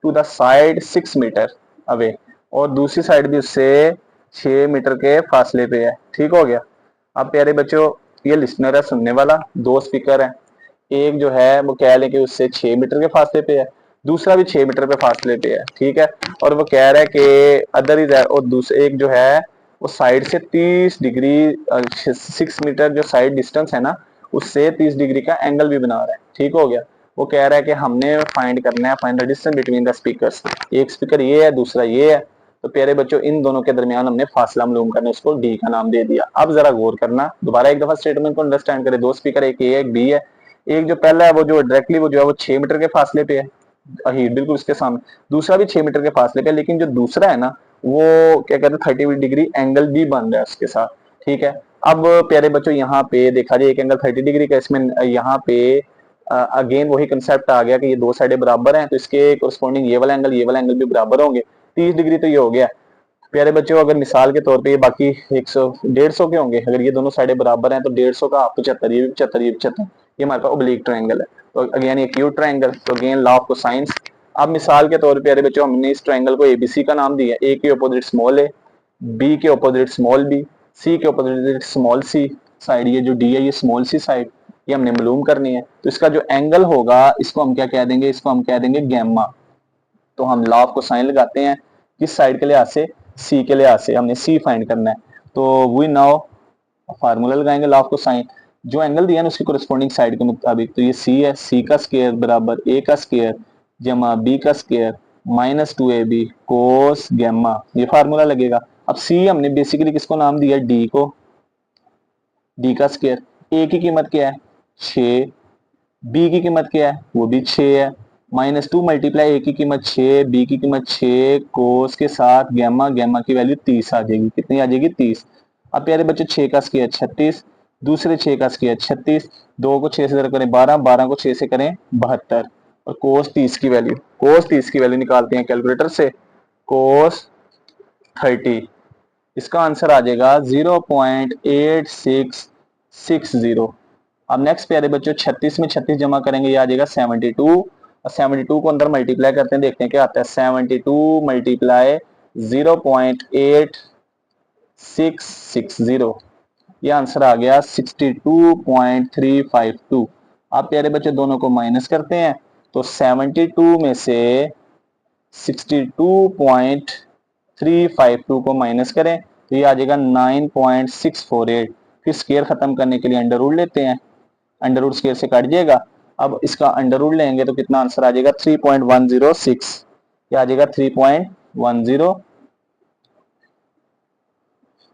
to the side 6 metre away, और दूसरी साइड भी उससे 6 मीटर के फासले पे है, ठीक हो गया। अब प्यारे बच्चों ये लिसनर है सुनने वाला, दो स्पीकर है, एक जो है वो कह लें कि उससे 6 मीटर के फासले पे है, दूसरा भी 6 मीटर पे फासले पे है, ठीक है। और वो कह रहा है कि अदर इज, और दूसरे एक जो है वो साइड से 30 डिग्री, 6 मीटर जो साइड डिस्टेंस है ना उससे 30 डिग्री का एंगल भी बना रहा है, ठीक हो गया। वो कह रहा है कि हमने फाइंड करना है, find the distance between the speakers, एक स्पीकर ये है दूसरा ये है। तो प्यारे बच्चों इन दोनों के दरमियान हमने फासला मालूम करना, उसको डी का नाम दे दिया। अब जरा गौर करना, दोबारा एक दफा स्टेटमेंट को अंडरस्टैंड करें, दो स्पीकर, एक ए एक बी है, एक जो पहला है वो जो डायरेक्टली वो जो है वो 6 मीटर के फासले पे है, अही बिल्कुल उसके सामने, दूसरा भी 6 मीटर के फासले पे, लेकिन जो दूसरा है ना वो क्या कहते हैं 30 डिग्री एंगल भी बन रहा है उसके साथ, ठीक है। अब प्यारे बच्चों यहाँ पे देखा जाए एक एंगल 30 डिग्री का, इसमें यहाँ पे अगेन वही कंसेप्ट आ गया कि ये दो साइडें बराबर हैं, तो इसके कोरस्पॉन्डिंग ये वाला एंगल भी बराबर होंगे, 30 डिग्री तो ये हो गया। प्यारे बच्चों अगर मिसाल के तौर पे ये बाकी 100 150 के होंगे, अगर ये दोनों साइडें बराबर हैं तो 150 का 75, ये भी 75, ये भी 75, ये हमारे पास ओब्लिक ट्रायंगल है। तो अगेन ये क्यूट ट्रायंगल, तो अगेन लॉ ऑफ कोसाइंस। अब मिसाल के तौर पे प्यारे बच्चों हमने इस ट्रायंगल को एबीसी का नाम दिया, ए के अपोजिट स्मॉल ए, बी के अपोजिट स्मॉल बी, सी के अपोजिट स्मॉल सी साइड, ये जो डी है ये स्मॉल सी साइड, ये हमने मालूम करनी है। तो इसका जो एंगल होगा इसको हम क्या कह देंगे, इसको हम कह देंगे गैमा। तो हम लॉ ऑफ कोसाइन लगाते हैं किस साइड के लिहाज से, सी के लिहाज से, हमने सी फाइंड करना है। तो वी नाउ फार्मूला लगाएंगे लॉ ऑफ कोसाइन, जो एंगल दिया है उसकी कोरिस्पॉन्डिंग साइड के मुताबिक, तो ये सी है, सी का स्क्वायर बराबर ए का स्क्वायर जमा बी का स्क्वायर माइनस 2ab कोस गैमा, ये फार्मूला लगेगा। अब सी हमने बेसिकली किसको नाम दिया, डी को, डी का स्क्वायर, ए की कीमत क्या है 6, बी की कीमत क्या है वो भी 6 है, -2 मल्टीप्लाई ए की कीमत 6, बी की कीमत 6, कोस के साथ गैमा, गैमा की वैल्यू 30 आ जाएगी, कितनी आ जाएगी 30। अब प्यारे बच्चे 6 का स्क्वायर 36, दूसरे 6 का स्क्वायर 36, 2 को 6 से जरा करें 12, 12 को 6 से करें 72, और कोस 30 की वैल्यू, कोस 30 की वैल्यू निकालते हैं कैलकुलेटर से, कोस 30, इसका आंसर आ जाएगा 0.8660। अब नेक्स्ट प्यारे बच्चों 36 में 36 जमा करेंगे, ये आ जाएगा 72, और 72 को अंदर मल्टीप्लाई करते हैं, देखते हैं क्या आता है, 72 मल्टीप्लाई 0.8660, ये आंसर आ गया 62.352। आप प्यारे बच्चे दोनों को माइनस करते हैं, तो 72 में से 62.352 को माइनस करें तो ये आ जाएगा 9.648। फिर स्केयर खत्म करने के लिए अंडर रूट लेते हैं, अंडर रूट स्केयर से कट जाएगा। अब इसका अंडर रूट लेंगे तो कितना आंसर आ जाएगा 3.106, क्या आ जाएगा 3.10,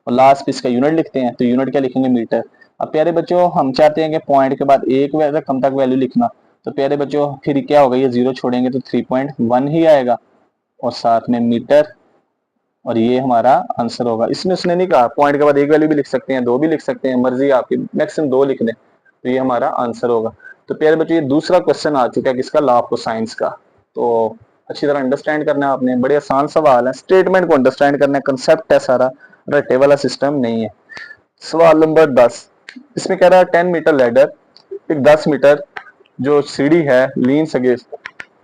और लास्ट इसका यूनिट लिखते हैं, तो यूनिट क्या लिखेंगे मीटर। अब प्यारे बच्चों हम चाहते हैं कि पॉइंट के बाद एक रकम तक वैल्यू लिखना, तो प्यारे बच्चों फिर क्या होगा, ये जीरो छोड़ेंगे तो 3.1 ही आएगा, और साथ में मीटर, और ये हमारा आंसर होगा। इसमें उसने नहीं कहा पॉइंट के बाद एक वैल्यू भी लिख सकते हैं, दो भी लिख सकते हैं, मर्जी आपकी, मैक्सिमम दो लिख दें, तो ये हमारा आंसर होगा। तो प्यारे बच्चों ये दूसरा क्वेश्चन आ चुका है किसका, लॉ ऑफ कोसाइंस का। तो अच्छी तरह अंडरस्टैंड करना है आपने, बड़े आसान सवाल है, स्टेटमेंट को अंडरस्टैंड करना है, कंसेप्ट है सारा, रट्टे वाला सिस्टम नहीं है। सवाल नंबर 10, इसमें कह रहा है 10 मीटर लेडर, एक 10 मीटर जो सीढ़ी है लीन्स अगेंस्ट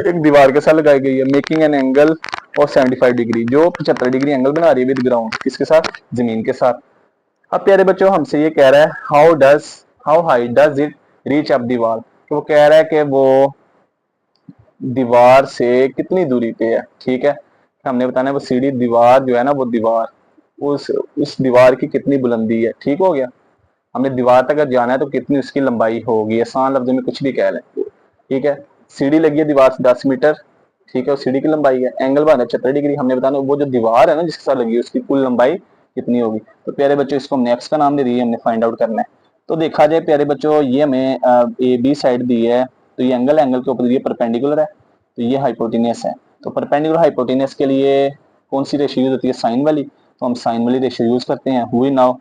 एक दीवार के साथ लगाई गई है, मेकिंग एन एंगल और 75 डिग्री, जो 75 डिग्री एंगल बना रही है विद ग्राउंड, किसके साथ, जमीन के साथ। अब प्यारे बच्चों हमसे ये कह रहा है how high does it reach up दीवार, तो वो कह रहा है कि वो दीवार से कितनी दूरी पे है, ठीक है। हमने बताना है वो सीढ़ी दीवार जो है ना, वो दीवार उस दीवार की कितनी बुलंदी है। ठीक हो गया। हमने दीवार तक अगर जाना है तो कितनी उसकी लंबाई होगी, आसान लफ्जों में कुछ भी कह लें। ठीक है, सीढ़ी लगी है दीवार से 10 मीटर। ठीक है, वो सीढ़ी की लंबाई है। एंगल बना 75 डिग्री। हमने बताना वो जो दीवार है ना जिसके साथ लगी है उसकी कुल लंबाई कितनी होगी। तो प्यारे बच्चों इसको हमने एक्स का नाम दे दिया, हमने फाइंड आउट करना है। तो देखा जाए प्यारे बच्चों, ये हमें ए बी साइड दी है, तो ये एंगल एंगल के ऊपर ये परपेंडिकुलर है, तो ये हाइपोटेनियस है। तो परपेंडिकुलर हाइपोटेनियस के लिए कौन सी रेशियो यूज होती है, साइन वाली। तो हम साइन वाली रेशियो यूज करते हैं। हुई नाउ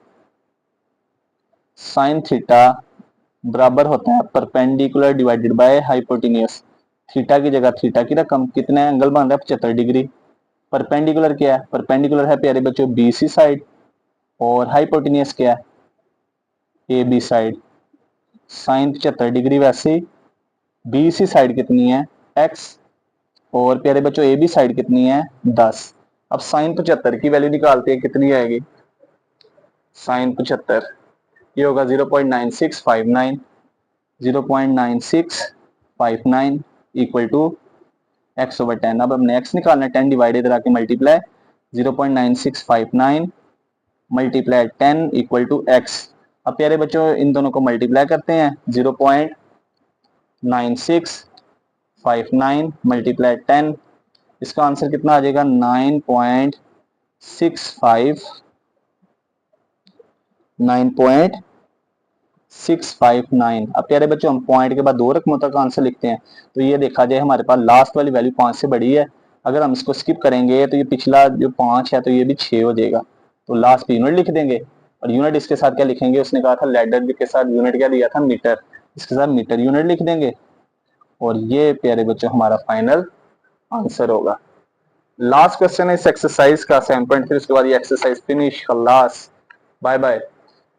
साइन थीटा बराबर होता है perpendicular divided by hypotenuse. Theta की जगह थीटा की रकम, कितना एंगल बन रहा है 75 डिग्री। परपेंडिकुलर क्या है, परपेंडिकुलर है प्यारे बच्चों बी सी साइड, और हाइपोटेनियस क्या है, A B side. Sine 75 degree, वैसे ही बी सी साइड कितनी है, एक्स, और प्यारे बच्चों ए बी साइड कितनी है, 10। अब साइन 75 की वैल्यू निकालते हैं, कितनी आएगी। साइन 75 ये होगा 0.9659, 0.9659 इक्वल टू x/10। अब हमने x निकालना है, 10 डिवाइड इधर आके multiply, 0.9659 multiply 10 equal to x। अब प्यारे बच्चों इन दोनों को मल्टीप्लाई करते हैं, 0.9659 मल्टीप्लाई 10, इसका आंसर कितना आ जाएगा, 9.659। अब प्यारे बच्चों हम पॉइंट के बाद दो रकमों तक आंसर लिखते हैं। तो ये देखा जाए हमारे पास लास्ट वाली वैल्यू 5 से बड़ी है। अगर हम इसको स्किप करेंगे तो ये पिछला जो 5 है तो ये भी 6 हो जाएगा। तो लास्ट पे यूनिट लिख देंगे, और यूनिट इसके साथ क्या लिखेंगे, उसने कहा था लेडर के साथ यूनिट क्या दिया था, मीटर, इसके साथ मीटर यूनिट लिख देंगे। और ये प्यारे बच्चों हमारा फाइनल आंसर होगा। लास्ट क्वेश्चन है इस एक्सरसाइज का 7.3, उसके बाद ये एक्सरसाइज फिनिश, खल्लास, बाय बाय।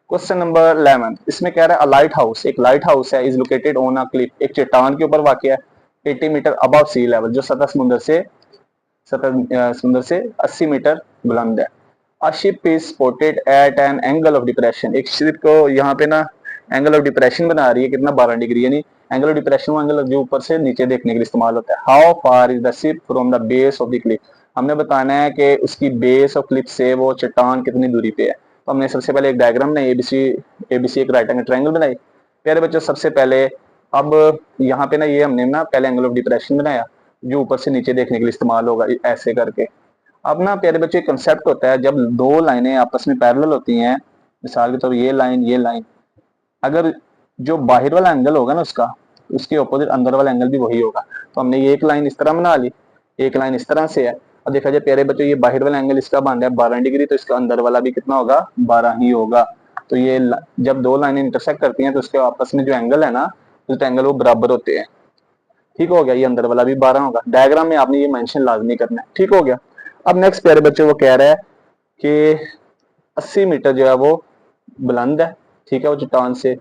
क्वेश्चन नंबर 11, इसमें कह रहा है लाइट हाउस, एक लाइट हाउस है, is located on a cliff, एक चट्टान के ऊपर वाक़ है, 80 मीटर अबव सी लेवल, जो समुद्र से 80 मीटर बुलंद है। A ship is spotted eight an angle of depression, एक शिप को यहाँ पे ना एंगल ऑफ डिप्रेशन बना रही है, कितना 12 डिग्री, यानी एंगल ऑफ डिप्रेशन वो एंगल जो ऊपर से नीचे देखने के लिए इस्तेमाल होता है। How far is the ship from the base of the Cliff, हमने बताना है कि उसकी बेस ऑफ क्लिफ से वो चट्टान कितनी दूरी पे है। तो हमने सबसे पहले एक डायग्राम में एबीसी एक राइट एंगल ट्रायंगल बनाई। प्यारे बच्चों सबसे पहले अब यहाँ पे ना ये हमने ना पहले एंगल ऑफ डिप्रेशन बनाया जो ऊपर से नीचे देखने के लिए इस्तेमाल होगा, ऐसे करके। अब ना प्यारे बच्चों कंसेप्ट होता है जब दो लाइनें आपस में पैरेलल होती हैं, मिसाल के तौर ये लाइन, अगर जो बाहर वाला एंगल होगा ना उसका, उसके अपोजिट अंदर वाला एंगल भी वही होगा। तो हमने ये एक लाइन इस तरह बना ली, एक लाइन इस तरह से है। और देखा जाए प्यारे बच्चों ये बाहर वाला एंगल इसका बन रहा है 12 डिग्री, तो इसका अंदर वाला भी कितना होगा, 12 ही होगा। तो ये जब दो लाइनें इंटरसेक्ट करती हैं तो उसके आपस में जो एंगल है ना, उस एंगल वो बराबर होते हैं। ठीक हो गया, ये अंदर वाला भी 12 होगा। डायग्राम में आपने ये मेंशन लाजमी करना है। ठीक हो गया। अब नेक्स्ट प्यारे बच्चों वो कह रहा है कि 80 मीटर जो है वो बुलंद है। ठीक है, वो चट्टान से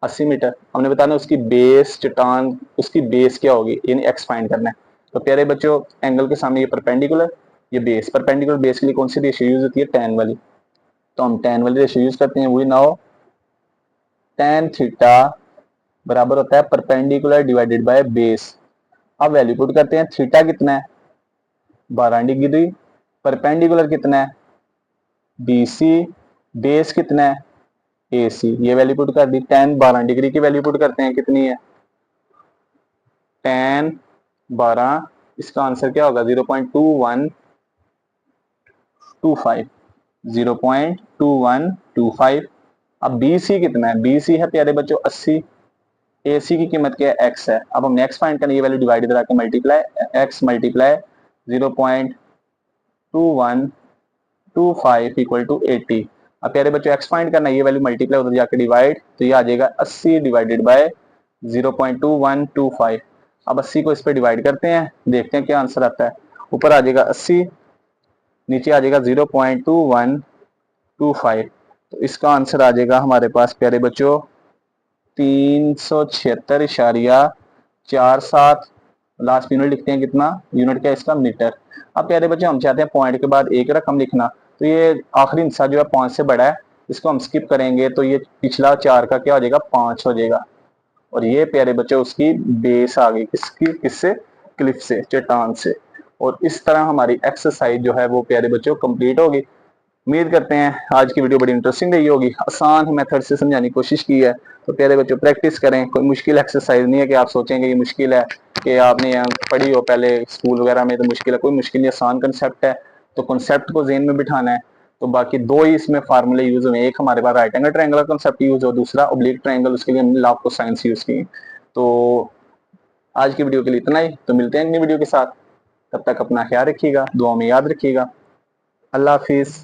80 मीटर, हमने बताना उसकी बेस, चट्टान उसकी बेस क्या होगी, यानी एक्स फाइंड करना है। तो प्यारे बच्चों एंगल के सामने ये परपेंडिकुलर, ये बेस, परपेंडिकुलर बेस के लिए कौन सी रेशियो यूज होती है, tan वाली। तो हम tan वाली रेशियो यूज करते हैं। वही नाउ tan थीटा बराबर होता है परपेंडिकुलर डिवाइडेड बाय बेस। अब वैल्यू पुट करते हैं, थीटा कितना है 12 डिग्री, परपेंडिकुलर कितना है BC, बेस कितना है AC, ये वैल्यू पुट कर दी। tan 12 डिग्री की वैल्यू पुट करते हैं, कितनी है tan 12, इसका आंसर क्या होगा 0.2125, 0.2125। अब BC कितना है, BC है प्यारे बच्चों 80, AC की कीमत क्या है, x है। अब हम नेक्स्ट फाइंड करना, ये वैल्यू डिवाइड इधर आके multiply, x multiply 0.2125 equal to 80। अब प्यारे बच्चों x फाइंड करना, ये वैल्यू मल्टीप्लाई उधर जाके डिवाइड, तो ये आ जाएगा 80 डिवाइडेड बाय 0.2125। अब 80 को इस पर डिवाइड करते हैं, देखते हैं क्या आंसर आता है। ऊपर आ जाएगा 80, नीचे आ जाएगा 0.2125, तो इसका आंसर आ जाएगा हमारे पास प्यारे बच्चों 376.47। लास्ट यूनिट लिखते हैं, कितना यूनिट क्या इसका, मीटर। अब प्यारे बच्चे हम चाहते हैं पॉइंट के बाद एक रकम लिखना, तो ये आखिरी हिस्सा जो है 5 से बड़ा है, इसको हम स्किप करेंगे तो ये पिछला 4 का क्या हो जाएगा, 5 हो जाएगा। और ये प्यारे बच्चे उसकी बेस आ गई, किसकी, किससे, क्लिफ से, चट्टान से। और इस तरह हमारी एक्सरसाइज जो है वो प्यारे बच्चों कंप्लीट होगी। उम्मीद करते हैं आज की वीडियो बड़ी इंटरेस्टिंग रही होगी, आसान मेथड से समझाने की कोशिश की है। तो प्यारे बच्चों प्रैक्टिस करें, कोई मुश्किल एक्सरसाइज नहीं है कि आप सोचेंगे ये मुश्किल है, कि आपने यहाँ पढ़ी हो पहले स्कूल वगैरह में तो मुश्किल है, कोई मुश्किल नहीं, आसान कंसेप्ट है। तो कंसेप्ट को जेहन में बिठाना है। तो बाकी दो ही इसमें फार्मूले यूज हुए, एक हमारे पास राइट एंगल ट्रायंगल का कंसेप्ट यूज हो, दूसरा ऑब्लिक ट्रायंगल, उसके लिए हमने लॉ ऑफ कोसाइंस यूज की। तो आज की वीडियो के लिए इतना ही, तो मिलते हैं अगली वीडियो के साथ। तब तक अपना ख्याल रखिएगा, दुआ में याद रखिएगा। अल्लाह हाफिज।